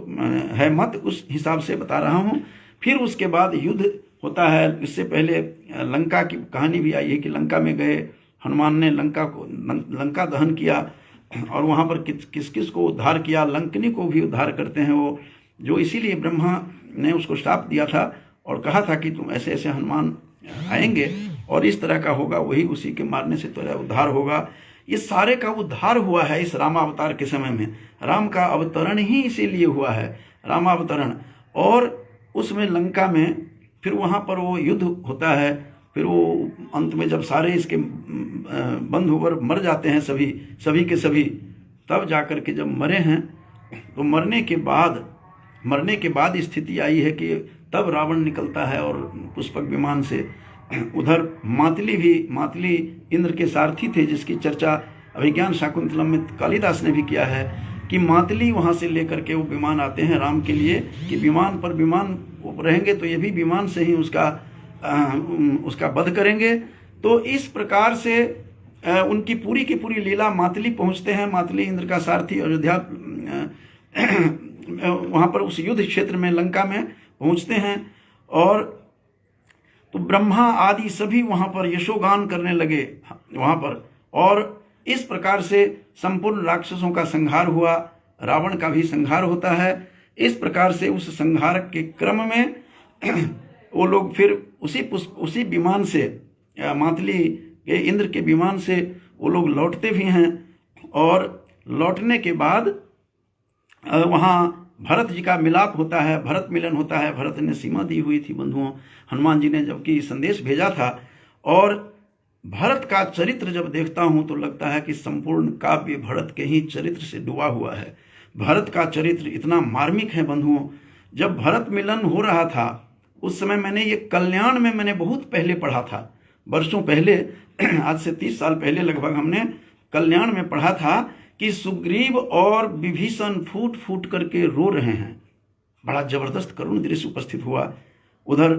है मत, उस हिसाब से बता रहा हूँ। फिर उसके बाद युद्ध होता है। इससे पहले लंका की कहानी भी आई है कि लंका में गए, हनुमान ने लंका दहन किया और वहाँ पर किस किस को उद्धार किया, लंकनी को भी उद्धार करते हैं वो, जो इसीलिए ब्रह्मा ने उसको श्राप दिया था और कहा था कि तुम ऐसे ऐसे हनुमान आएंगे और इस तरह का होगा, वही उसी के मारने से तेरा उद्धार होगा। ये सारे का उद्धार हुआ है इस रामावतार के समय में। राम का अवतरण ही इसीलिए हुआ है, रामावतरण। और उसमें लंका में फिर वहाँ पर वो युद्ध होता है। फिर वो अंत में जब सारे इसके बंधुवर मर जाते हैं, सभी के सभी, तब जाकर के जब मरे हैं तो मरने के बाद स्थिति आई है कि तब रावण निकलता है और पुष्पक विमान से। उधर मातली इंद्र के सारथी थे, जिसकी चर्चा अभिज्ञान शाकुंतलम में कालिदास ने भी किया है कि मातली वहाँ से लेकर के वो विमान आते हैं राम के लिए, कि विमान पर विमान रहेंगे तो ये भी विमान से ही उसका वध करेंगे। तो इस प्रकार से उनकी पूरी की पूरी लीला मातली पहुँचते हैं। मातली इंद्र का सारथी, अयोध्या वहाँ पर उस युद्ध क्षेत्र में लंका में पहुँचते हैं, और तो ब्रह्मा आदि सभी वहाँ पर यशोगान करने लगे वहाँ पर, और इस प्रकार से संपूर्ण राक्षसों का संहार हुआ, रावण का भी संहार होता है। इस प्रकार से उस संहार के क्रम में वो लोग फिर उसी विमान से, मातली के इंद्र के विमान से वो लोग लौटते भी हैं, और लौटने के बाद वहाँ भरत जी का मिलाप होता है, भरत मिलन होता है। भरत ने सीमा दी हुई थी बंधुओं, हनुमान जी ने जबकि संदेश भेजा था, और भरत का चरित्र जब देखता हूँ तो लगता है कि संपूर्ण काव्य भरत के ही चरित्र से डूबा हुआ है। भरत का चरित्र इतना मार्मिक है बंधुओं। जब भरत मिलन हो रहा था उस समय मैंने ये कल्याण में मैंने बहुत पहले पढ़ा था, वर्षों पहले, आज से 30 साल पहले लगभग हमने कल्याण में पढ़ा था कि सुग्रीव और विभीषण फूट फूट करके रो रहे हैं। बड़ा जबरदस्त करुण दृश्य उपस्थित हुआ। उधर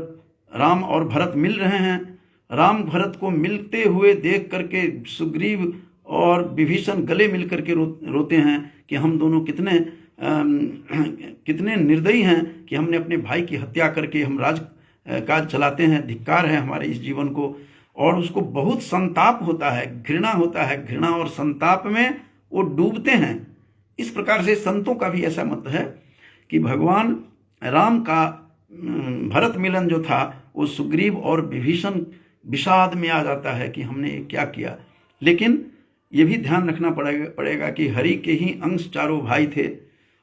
राम और भरत मिल रहे हैं, राम भरत को मिलते हुए देख करके सुग्रीव और विभीषण गले मिल करके रोते हैं कि हम दोनों कितने निर्दयी हैं कि हमने अपने भाई की हत्या करके हम काज चलाते हैं, धिक्कार है हमारे इस जीवन को। और उसको बहुत संताप होता है, घृणा होता है, घृणा और संताप में वो डूबते हैं। इस प्रकार से संतों का भी ऐसा मत है कि भगवान राम का भरत मिलन जो था वो सुग्रीव और विभीषण विषाद में आ जाता है कि हमने ये क्या किया। लेकिन ये भी ध्यान रखना पड़ेगा कि हरि के ही अंश चारों भाई थे,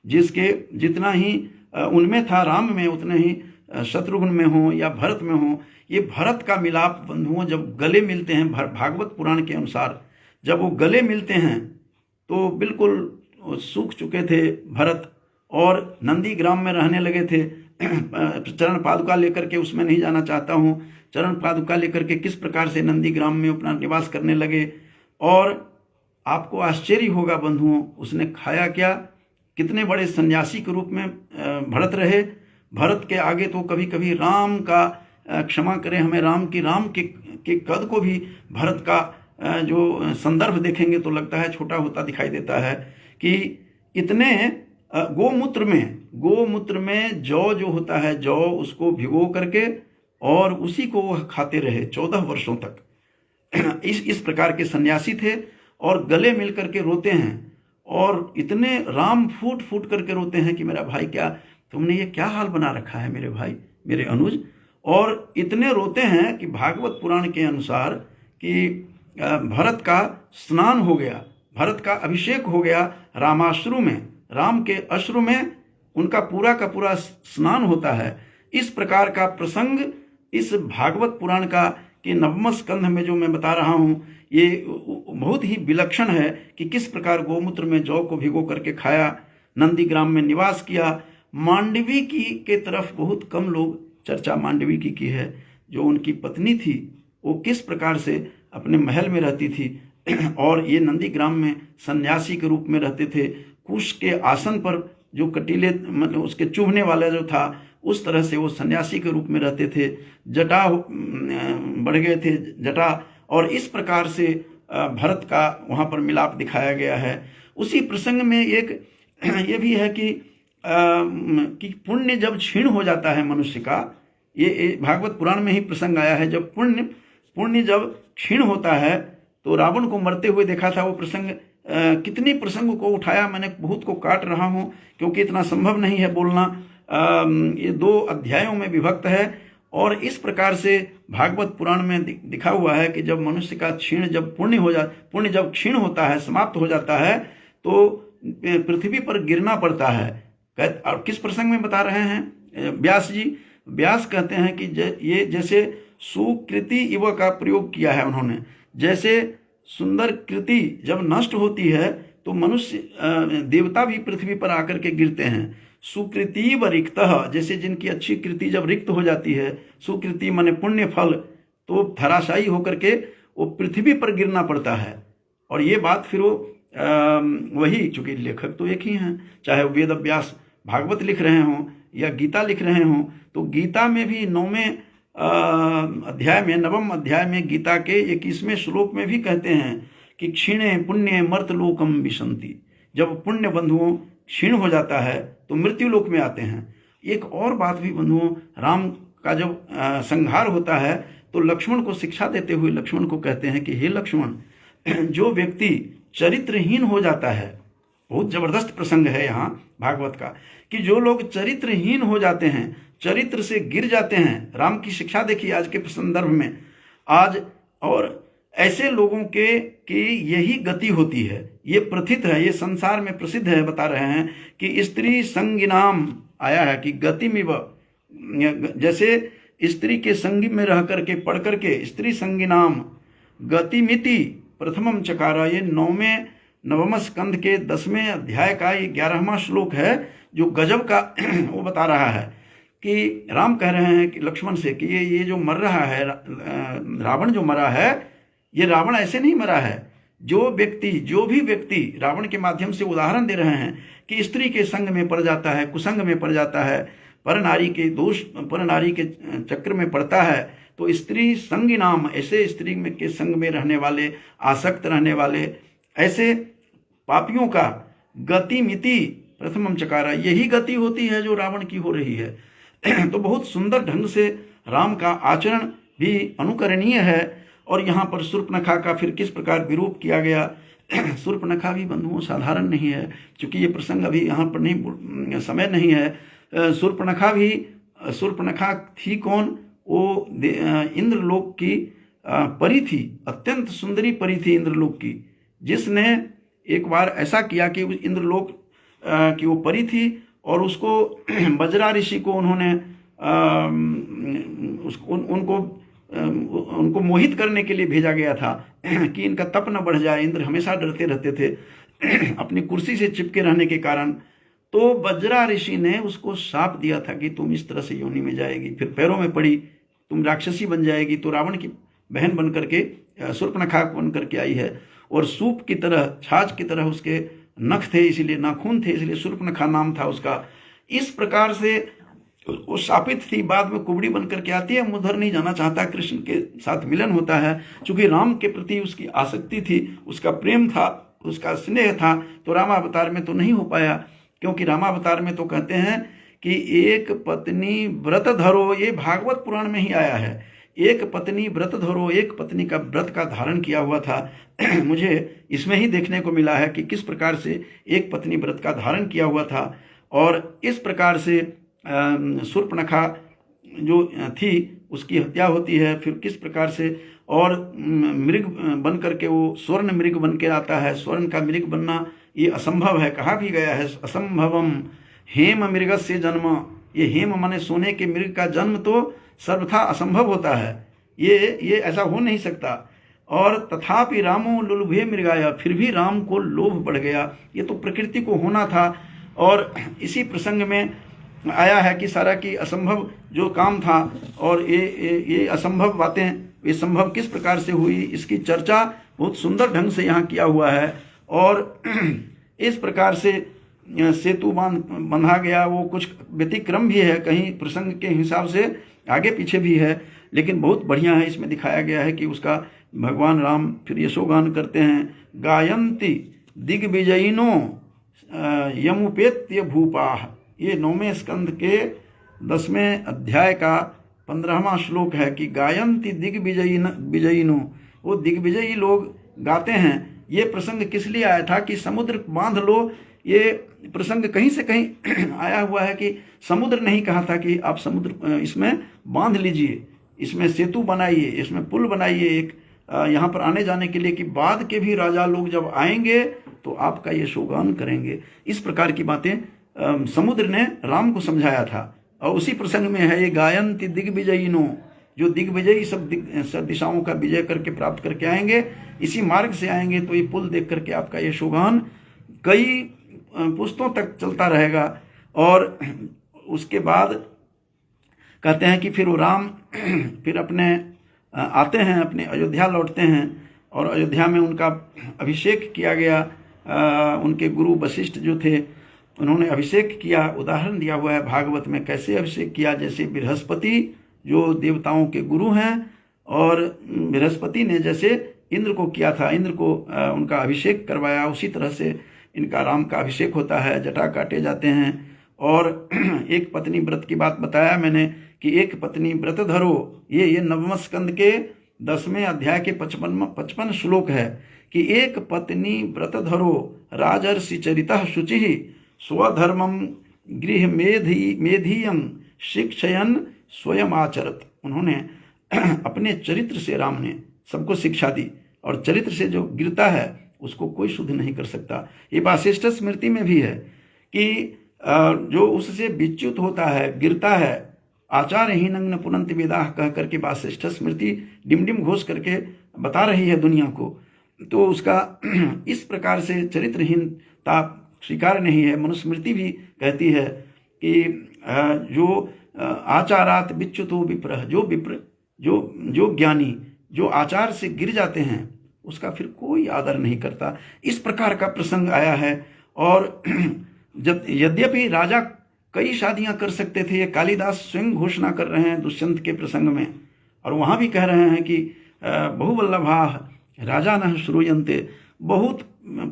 जिसके जितना ही उनमें था राम में उतने ही शत्रुघ्न में हो या भरत में हो। ये भरत का मिलाप बंधुओं जब गले मिलते हैं, भागवत पुराण के अनुसार जब वो गले मिलते हैं तो बिल्कुल सूख चुके थे भरत, और नंदी ग्राम में रहने लगे थे। चरण पादुका लेकर के, उसमें नहीं जाना चाहता हूँ, चरण पादुका लेकर के किस प्रकार से नंदी ग्राम में अपना निवास करने लगे। और आपको आश्चर्य होगा बंधुओं, उसने खाया क्या, कितने बड़े सन्यासी के रूप में भरत रहे। भरत के आगे तो कभी कभी राम का, क्षमा करें हमें, राम के कद को भी भरत का जो संदर्भ देखेंगे तो लगता है छोटा होता दिखाई देता है। कि इतने गोमूत्र में जौ जो होता है, जौ उसको भिगो करके और उसी को वह खाते रहे 14 वर्षों तक। इस प्रकार के सन्यासी थे, और गले मिल करके रोते हैं, और इतने राम फूट फूट करके रोते हैं कि मेरा भाई, क्या तुमने ये क्या हाल बना रखा है मेरे भाई, मेरे अनुज। और इतने रोते हैं कि भागवत पुराण के अनुसार कि भरत का स्नान हो गया, भरत का अभिषेक हो गया रामाश्रु में, राम के अश्रु में उनका पूरा का पूरा स्नान होता है। इस प्रकार का प्रसंग इस भागवत पुराण का कि 9वें स्कंध में जो मैं बता रहा हूँ, ये बहुत ही विलक्षण है कि किस प्रकार गोमूत्र में जौ को भिगो करके खाया, नंदी ग्राम में निवास किया। मांडवी की के तरफ बहुत कम लोग चर्चा मांडवी की है। जो उनकी पत्नी थी वो किस प्रकार से अपने महल में रहती थी, और ये नंदी ग्राम में सन्यासी के रूप में रहते थे। कुश के आसन पर जो कटीले, मतलब उसके चुभने वाला जो था, उस तरह से वो सन्यासी के रूप में रहते थे। जटा बढ़ गए थे, जटा, और इस प्रकार से भरत का वहाँ पर मिलाप दिखाया गया है। उसी प्रसंग में एक ये भी है कि पुण्य जब क्षीण हो जाता है मनुष्य का, ये भागवत पुराण में ही प्रसंग आया है। जब पुण्य जब क्षीण होता है, तो रावण को मरते हुए देखा था। वो प्रसंग, कितनी प्रसंग को उठाया मैंने, बहुत को काट रहा हूँ क्योंकि इतना संभव नहीं है बोलना। ये 2 अध्यायों में विभक्त है, और इस प्रकार से भागवत पुराण में दिखा हुआ है कि जब मनुष्य का पुण्य जब क्षीण होता है, समाप्त हो जाता है, तो पृथ्वी पर गिरना पड़ता है। और किस प्रसंग में बता रहे हैं व्यास जी? व्यास कहते हैं कि ये जैसे सुकृति इव का प्रयोग किया है उन्होंने। जैसे सुंदर कृति जब नष्ट होती है तो मनुष्य, देवता भी पृथ्वी पर आकर के गिरते हैं। सुकृति व रिक्तः, जैसे जिनकी अच्छी कृति जब रिक्त हो जाती है, सुकृति माने पुण्य फल, तो धराशायी होकर के वो पृथ्वी पर गिरना पड़ता है। और ये बात फिर वो वही, चूंकि लेखक तो एक ही हैं, चाहे वो वेद व्यास भागवत लिख रहे हों या गीता लिख रहे हों, तो गीता में भी 9वें अध्याय में, 9वें अध्याय में गीता के 21वें श्लोक में भी कहते हैं कि क्षीणे पुण्य मर्तलोकम विशंति। जब पुण्य बंधुओं क्षीण हो जाता है तो मृत्यु लोक में आते हैं। एक और बात भी बंधुओं, राम का जब संहार होता है तो लक्ष्मण को शिक्षा देते हुए लक्ष्मण को कहते हैं कि हे लक्ष्मण, जो व्यक्ति चरित्रहीन हो जाता है, बहुत जबरदस्त प्रसंग है यहाँ भागवत का, कि जो लोग चरित्रहीन हो जाते हैं, चरित्र से गिर जाते हैं, राम की शिक्षा देखिए आज के संदर्भ में आज, और ऐसे लोगों के की यही गति होती है। ये प्रथित है, ये संसार में प्रसिद्ध है, बता रहे हैं कि स्त्री संगिनाम आया है कि गतिमिव, जैसे स्त्री के संगी में रह करके पढ़ करके स्त्री संगिनाम गतिमिति प्रथमम चकारा। ये 9वें स्कंद के 10वें अध्याय का ये 11वां श्लोक है जो गजब का वो बता रहा है कि राम कह रहे हैं कि लक्ष्मण से कि ये जो मर रहा है, रावण जो मरा है, ये रावण ऐसे नहीं मरा है। जो भी व्यक्ति रावण के माध्यम से उदाहरण दे रहे हैं कि स्त्री के संग में पड़ जाता है, कुसंग में पड़ जाता है, पर नारी के चक्र में पड़ता है, तो स्त्री संगी नाम, ऐसे स्त्री के संग में रहने वाले, आसक्त रहने वाले ऐसे पापियों का गतिमिति प्रथमम चकारा, यही गति होती है जो रावण की हो रही है। तो बहुत सुंदर ढंग से राम का आचरण भी अनुकरणीय है। और यहाँ पर शूर्पणखा का फिर किस प्रकार विरूप किया गया। शूर्पणखा भी बंधुओं साधारण नहीं है, क्योंकि ये प्रसंग अभी यहाँ पर नहीं, समय नहीं है। शूर्पणखा थी कौन? वो इंद्रलोक की परी थी, अत्यंत सुंदरी परी थी इंद्रलोक की, जिसने एक बार ऐसा किया कि इंद्रलोक की वो परी थी और उसको बजरा ऋषि को उन्होंने उनको मोहित करने के लिए भेजा गया था कि इनका तप न बढ़ जाए। इंद्र हमेशा डरते रहते थे अपनी कुर्सी से चिपके रहने के कारण। तो बजरा ऋषि ने उसको शाप दिया था कि तुम इस तरह से योनि में जाएगी, फिर पैरों में पड़ी, तुम राक्षसी बन जाएगी। तो रावण की बहन बन करके शूर्पणखा बन करके आई है, और सूप की तरह, छाछ की तरह उसके नख थे, इसीलिए नाखून थे, इसलिए शूर्पणखा नाम था उसका। इस प्रकार से वो शापित थी। बाद में कुबड़ी बन करके आती है, उधर नहीं जाना चाहता, कृष्ण के साथ मिलन होता है। चूंकि राम के प्रति उसकी आसक्ति थी, उसका प्रेम था, उसका स्नेह था, तो रामावतार में तो नहीं हो पाया। क्योंकि रामावतार में तो कहते हैं कि एक पत्नी व्रत धरो, ये भागवत पुराण में ही आया है, एक पत्नी व्रत धरो, एक पत्नी का व्रत का धारण किया हुआ था। मुझे इसमें ही देखने को मिला है कि किस प्रकार से एक पत्नी व्रत का धारण किया हुआ था। और इस प्रकार से शूर्पणखा जो थी उसकी हत्या होती है। फिर किस प्रकार से, और मृग बन करके वो स्वर्ण मृग बन के आता है। स्वर्ण का मृग बनना ये असंभव है, कहा भी गया है असंभवम हेम मृगस्य जन्म। ये हेम माने सोने के मृग का जन्म तो सर्वथा असंभव होता है, ये ऐसा हो नहीं सकता। और तथापि रामो लुलुभे मृगाया, फिर भी राम को लोभ बढ़ गया, ये तो प्रकृति को होना था। और इसी प्रसंग में आया है कि सारा की असंभव जो काम था, और ये असंभव बातें ये संभव किस प्रकार से हुई, इसकी चर्चा बहुत सुंदर ढंग से यहाँ किया हुआ है। और इस प्रकार से सेतु बंधा गया, वो कुछ व्यतिक्रम भी है, कहीं प्रसंग के हिसाब से आगे पीछे भी है, लेकिन बहुत बढ़िया है। इसमें दिखाया गया है कि उसका भगवान राम फिर यशोगान करते हैं, गायंती दिग्विजयिनो यमुपेत्य भूपाः। ये 9वें स्कंद के 10वें अध्याय का 15वां श्लोक है कि गायंती दिग्विजयिनो, वो दिग्विजयी लोग गाते हैं। ये प्रसंग किस लिए आया था कि समुद्र बांध लो, ये प्रसंग कहीं से कहीं आया हुआ है कि समुद्र नहीं कहा था कि आप समुद्र इसमें बांध लीजिए, इसमें सेतु बनाइए, इसमें पुल बनाइए एक यहाँ पर आने जाने के लिए, कि बाद के भी राजा लोग जब आएंगे तो आपका ये शोगान करेंगे। इस प्रकार की बातें समुद्र ने राम को समझाया था। और उसी प्रसंग में है ये गायंती दिग्विजयिनो, जो दिग्विजयी सब दिशाओं का विजय करके प्राप्त करके आएंगे, इसी मार्ग से आएंगे, तो ये पुल देख करके आपका ये शोगान कई पुस्तों तक चलता रहेगा। और उसके बाद कहते हैं कि फिर वो राम फिर अपने आते हैं, अपने अयोध्या लौटते हैं, और अयोध्या में उनका अभिषेक किया गया। उनके गुरु वशिष्ठ जो थे उन्होंने अभिषेक किया, उदाहरण दिया हुआ है भागवत में कैसे अभिषेक किया। जैसे बृहस्पति जो देवताओं के गुरु हैं, और बृहस्पति ने जैसे इंद्र को किया था, इंद्र को उनका अभिषेक करवाया, उसी तरह से इनका राम का अभिषेक होता है, जटा काटे जाते हैं। और एक पत्नी व्रत की बात बताया मैंने कि एक पत्नी व्रत धरो, ये नवम स्कंद के 10वें अध्याय के 55 श्लोक है कि एक पत्नी व्रत धरो राजर्षि चरितः शुचिः स्वधर्मम गृह मेधियम शिक्षयन स्वयं आचरत। उन्होंने अपने चरित्र से राम ने सबको शिक्षा दी, और चरित्र से जो गिरता है उसको कोई शुद्ध नहीं कर सकता। ये वासिष्ठ स्मृति में भी है कि जो उससे विच्युत होता है, गिरता है, आचारहीनं न पुनन्ति वेदाः कह करके वासिष्ठ स्मृति डिमडिम घोष करके बता रही है दुनिया को। तो उसका इस प्रकार से चरित्रहीनता स्वीकार नहीं है। मनुस्मृति भी कहती है कि जो आचारात विच्युतो विप्रः, जो विप्र जो ज्ञानी जो आचार से गिर जाते हैं उसका फिर कोई आदर नहीं करता। इस प्रकार का प्रसंग आया है। और जब यद्यपि राजा कई शादियां कर सकते थे, ये कालिदास स्वयं घोषणा कर रहे हैं दुष्यंत के प्रसंग में, और वहां भी कह रहे हैं कि बहुवल्लभाः राजा न श्रूयन्ते, बहुत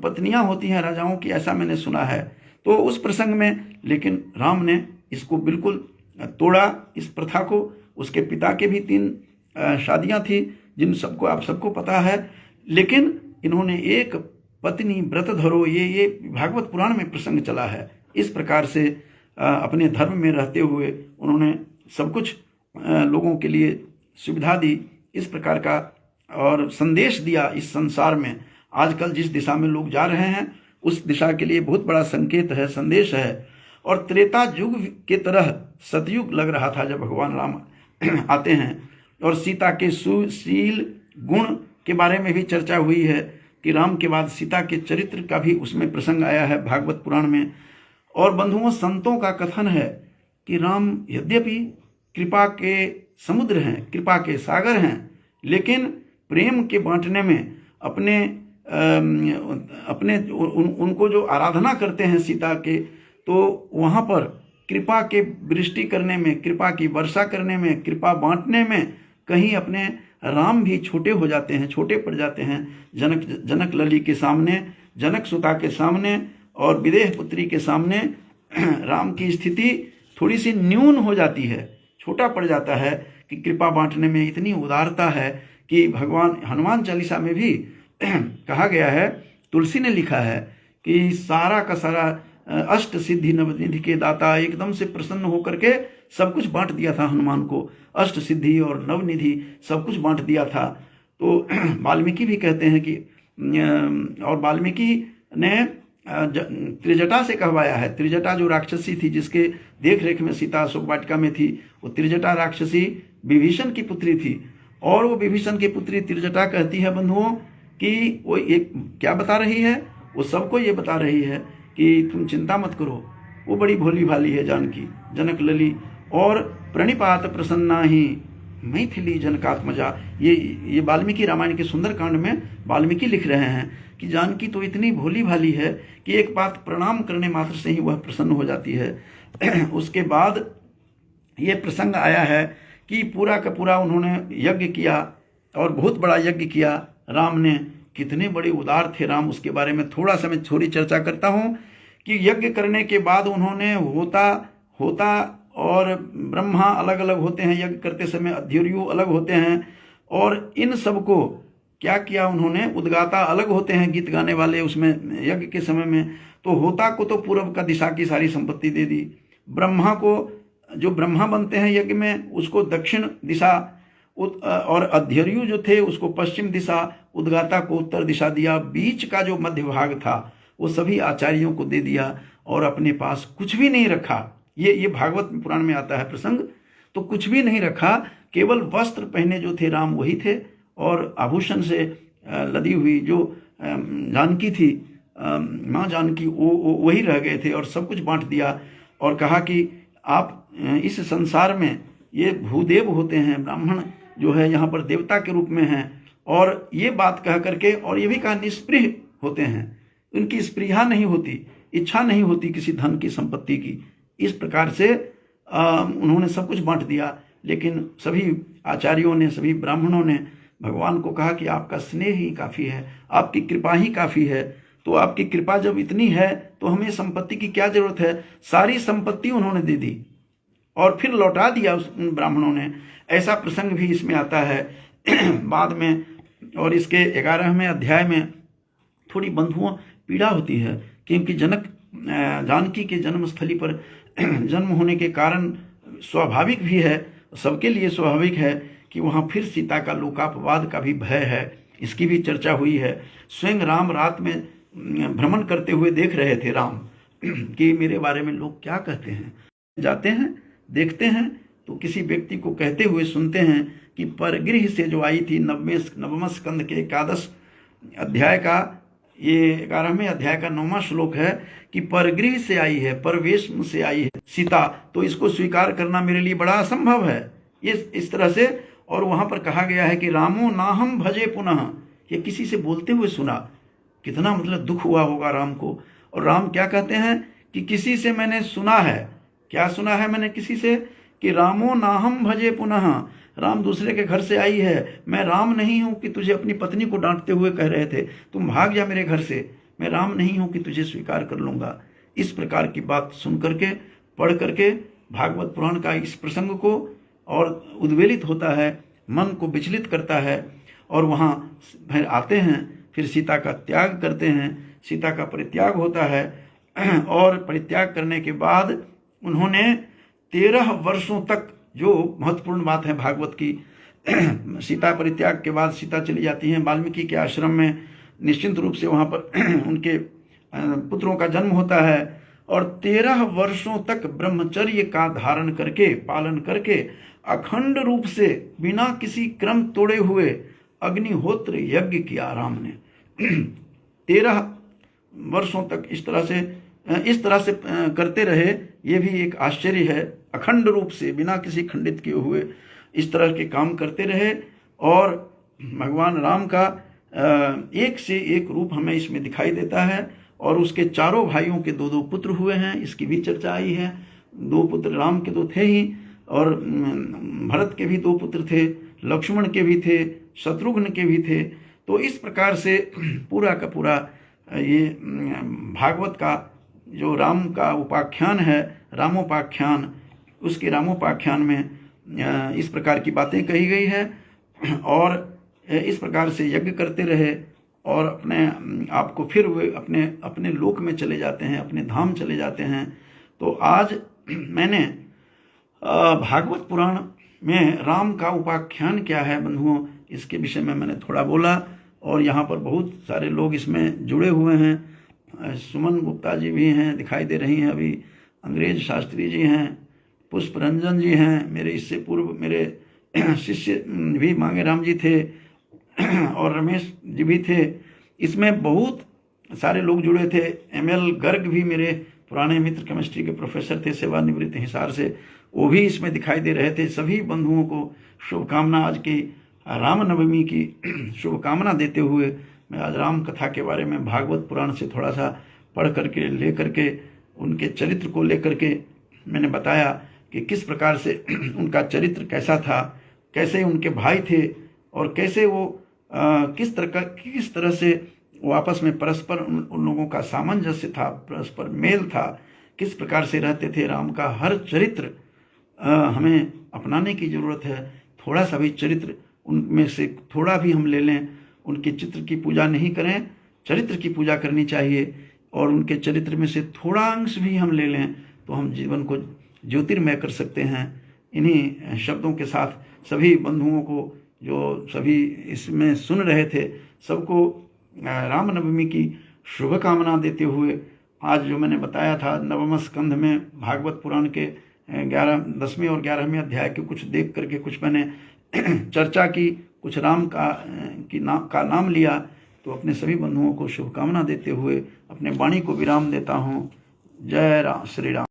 पत्नियां होती हैं राजाओं की, ऐसा मैंने सुना है। तो उस प्रसंग में लेकिन राम ने इसको बिल्कुल तोड़ा, इस प्रथा को। उसके पिता के भी 3 शादियां थी जिन सबको आप सबको पता है, लेकिन इन्होंने एक पत्नी व्रत धरो, ये भागवत पुराण में प्रसंग चला है। इस प्रकार से अपने धर्म में रहते हुए उन्होंने सब कुछ लोगों के लिए सुविधा दी, इस प्रकार का और संदेश दिया इस संसार में। आजकल जिस दिशा में लोग जा रहे हैं उस दिशा के लिए बहुत बड़ा संकेत है, संदेश है। और त्रेता युग के तरह सतयुग लग रहा था जब भगवान राम आते हैं। और सीता के सुशील गुण के बारे में भी चर्चा हुई है कि राम के बाद सीता के चरित्र का भी उसमें प्रसंग आया है भागवत पुराण में। और बंधुओं, संतों का कथन है कि राम यद्यपि कृपा के समुद्र हैं, कृपा के सागर हैं, लेकिन प्रेम के बांटने में अपने उनको जो आराधना करते हैं सीता के, तो वहाँ पर कृपा के वृष्टि करने में, कृपा की वर्षा करने में, कृपा बांटने में कहीं अपने राम भी छोटे हो जाते हैं, छोटे पड़ जाते हैं। जनक लली के सामने, जनक सुता के सामने और विदेह पुत्री के सामने राम की स्थिति थोड़ी सी न्यून हो जाती है, छोटा पड़ जाता है कि कृपा बांटने में इतनी उदारता है कि भगवान हनुमान चालीसा में भी कहा गया है, तुलसी ने लिखा है कि सारा का सारा अष्ट सिद्धि नवनिधि के दाता एकदम से प्रसन्न होकर के सब कुछ बांट दिया था हनुमान को, अष्ट सिद्धि और नवनिधि सब कुछ बांट दिया था। तो वाल्मीकि भी कहते हैं कि और वाल्मीकि ने त्रिजटा से कहवाया है। त्रिजटा जो राक्षसी थी जिसके देख रेख में सीता अशोक वाटिका में थी, वो त्रिजटा राक्षसी विभीषण की पुत्री थी। और वो विभीषण की पुत्री त्रिजटा कहती है बंधुओं कि वो एक क्या बता रही है, वो सबको ये बता रही है कि तुम चिंता मत करो, वो बड़ी भोली भाली है जानकी, जनक लली। और प्रणिपात प्रसन्ना ही मैथिली जनकात्मजा, ये वाल्मीकि रामायण के सुंदरकांड में वाल्मीकि लिख रहे हैं कि जानकी तो इतनी भोली भाली है कि एक बात प्रणाम करने मात्र से ही वह प्रसन्न हो जाती है। उसके बाद ये प्रसंग आया है कि पूरा का पूरा उन्होंने यज्ञ किया और बहुत बड़ा यज्ञ किया राम ने। कितने बड़े उदार थे राम, उसके बारे में थोड़ा सा मैं थोड़ी चर्चा करता हूँ कि यज्ञ करने के बाद उन्होंने होता और ब्रह्मा अलग अलग होते हैं, यज्ञ करते समय अध्वर्यु अलग होते हैं, और इन सबको क्या किया उन्होंने, उद्गाता अलग होते हैं, गीत गाने वाले उसमें यज्ञ के समय में। तो होता को तो पूर्व का दिशा की सारी संपत्ति दे दी, ब्रह्मा को जो ब्रह्मा बनते हैं यज्ञ में उसको दक्षिण दिशा, और अध्वर्यु जो थे उसको पश्चिम दिशा, उद्गाता को उत्तर दिशा दिया। बीच का जो मध्य भाग था वो सभी आचार्यों को दे दिया और अपने पास कुछ भी नहीं रखा। ये भागवत पुराण में आता है प्रसंग। तो कुछ भी नहीं रखा, केवल वस्त्र पहने जो थे राम वही थे, और आभूषण से लदी हुई जो जानकी थी, माँ जानकी, वो वही रह गए थे और सब कुछ बांट दिया। और कहा कि आप इस संसार में ये भूदेव होते हैं, ब्राह्मण जो है यहाँ पर देवता के रूप में हैं, और ये बात कह करके, और ये भी कहा निष्पृह होते हैं, उनकी स्पृहा नहीं होती, इच्छा नहीं होती किसी धन की, संपत्ति की। इस प्रकार से उन्होंने सब कुछ बांट दिया। लेकिन सभी आचार्यों ने, सभी ब्राह्मणों ने भगवान को कहा कि आपका स्नेह ही काफ़ी है, आपकी कृपा ही काफ़ी है। तो आपकी कृपा जब इतनी है तो हमें संपत्ति की क्या जरूरत है। सारी संपत्ति उन्होंने दे दी और फिर लौटा दिया उस ब्राह्मणों ने। ऐसा प्रसंग भी इसमें आता है बाद में। और इसके 11वें अध्याय में थोड़ी बंधुओं पीड़ा होती है, क्योंकि जानकी के जन्मस्थली पर जन्म होने के कारण स्वाभाविक भी है, सबके लिए स्वाभाविक है कि वहाँ फिर सीता का लोकापवाद का भी भय है। इसकी भी चर्चा हुई है। स्वयं राम रात में भ्रमण करते हुए देख रहे थे राम कि मेरे बारे में लोग क्या कहते हैं। जाते हैं, देखते हैं तो किसी व्यक्ति को कहते हुए सुनते हैं कि परगृह से जो आई थी, नवम स्कंद के 11 अध्याय का, ये 11वें अध्याय का 9वां श्लोक है कि परगृह से आई है, परवेश से आई है सीता, तो इसको स्वीकार करना मेरे लिए बड़ा असंभव है। ये इस तरह से। और वहां पर कहा गया है कि रामो नाहम भजे पुनः, ये किसी से बोलते हुए सुना। कितना मतलब दुख हुआ होगा राम को। और राम क्या कहते हैं कि किसी से मैंने सुना है। क्या सुना है मैंने किसी से? कि रामो नाहम भजे पुनः, राम दूसरे के घर से आई है, मैं राम नहीं हूं कि तुझे अपनी पत्नी को डांटते हुए कह रहे थे तुम भाग जा मेरे घर से, मैं राम नहीं हूं कि तुझे स्वीकार कर लूंगा। इस प्रकार की बात सुन करके, पढ़ करके भागवत पुराण का इस प्रसंग को और उद्वेलित होता है, मन को विचलित करता है। और वहाँ फिर आते हैं, फिर सीता का त्याग करते हैं, सीता का परित्याग होता है। और परित्याग करने के बाद उन्होंने 13 वर्षों तक, जो महत्वपूर्ण बात है भागवत की, सीता परित्याग के बाद सीता चली जाती हैं वाल्मीकि के आश्रम में, निश्चिंत रूप से वहाँ पर उनके पुत्रों का जन्म होता है। और 13 वर्षों तक ब्रह्मचर्य का धारण करके, पालन करके, अखंड रूप से बिना किसी क्रम तोड़े हुए अग्निहोत्र यज्ञ किया राम ने। 13 वर्षों तक इस तरह से करते रहे। ये भी एक आश्चर्य है। अखंड रूप से बिना किसी खंडित किए हुए इस तरह के काम करते रहे। और भगवान राम का एक से एक रूप हमें इसमें दिखाई देता है। और उसके चारों भाइयों के 2-2 पुत्र हुए हैं, इसकी भी चर्चा आई है। 2 पुत्र राम के तो थे ही, और भरत के भी 2 पुत्र थे, लक्ष्मण के भी थे, शत्रुघ्न के भी थे। तो इस प्रकार से पूरा का पूरा ये भागवत का जो राम का उपाख्यान है, रामोपाख्यान, उसके रामोपाख्यान में इस प्रकार की बातें कही गई है। और इस प्रकार से यज्ञ करते रहे और अपने आप को फिर वे अपने लोक में चले जाते हैं, अपने धाम चले जाते हैं। तो आज मैंने भागवत पुराण में राम का उपाख्यान क्या है बंधुओं, इसके विषय में मैंने थोड़ा बोला। और यहाँ पर बहुत सारे लोग इसमें जुड़े हुए हैं। सुमन गुप्ता जी भी हैं, दिखाई दे रही हैं अभी, अंग्रेज शास्त्री जी हैं, पुष्प रंजन जी हैं, मेरे इससे पूर्व मेरे शिष्य भी मांगेराम जी थे, और रमेश जी भी थे। इसमें बहुत सारे लोग जुड़े थे। ML गर्ग भी मेरे पुराने मित्र, केमिस्ट्री के प्रोफेसर थे, सेवानिवृत्त हिसार से, वो भी इसमें दिखाई दे रहे थे। सभी बंधुओं को शुभकामना, आज की रामनवमी की शुभकामना देते हुए मैं आज राम कथा के बारे में भागवत पुराण से थोड़ा सा पढ़ करके, ले करके, उनके चरित्र को लेकर के मैंने बताया कि किस प्रकार से उनका चरित्र कैसा था, कैसे उनके भाई थे, और कैसे वो किस तरह से वो आपस में परस्पर उन लोगों का सामंजस्य था, परस्पर मेल था, किस प्रकार से रहते थे। राम का हर चरित्र हमें अपनाने की ज़रूरत है। थोड़ा सा भी चरित्र उनमें से थोड़ा भी हम ले लें, उनके चित्र की पूजा नहीं करें, चरित्र की पूजा करनी चाहिए। और उनके चरित्र में से थोड़ा अंश भी हम ले लें तो हम जीवन को ज्योतिर्मय कर सकते हैं। इन्हीं शब्दों के साथ सभी बंधुओं को, जो सभी इसमें सुन रहे थे, सबको रामनवमी की शुभकामना देते हुए आज जो मैंने बताया था, नवम स्कंध में भागवत पुराण के 10वें और 11वें अध्याय के कुछ देख करके कुछ मैंने चर्चा की, कुछ राम का नाम लिया। तो अपने सभी बंधुओं को शुभकामना देते हुए अपने वाणी को विराम देता हूँ। जय राम, श्री राम।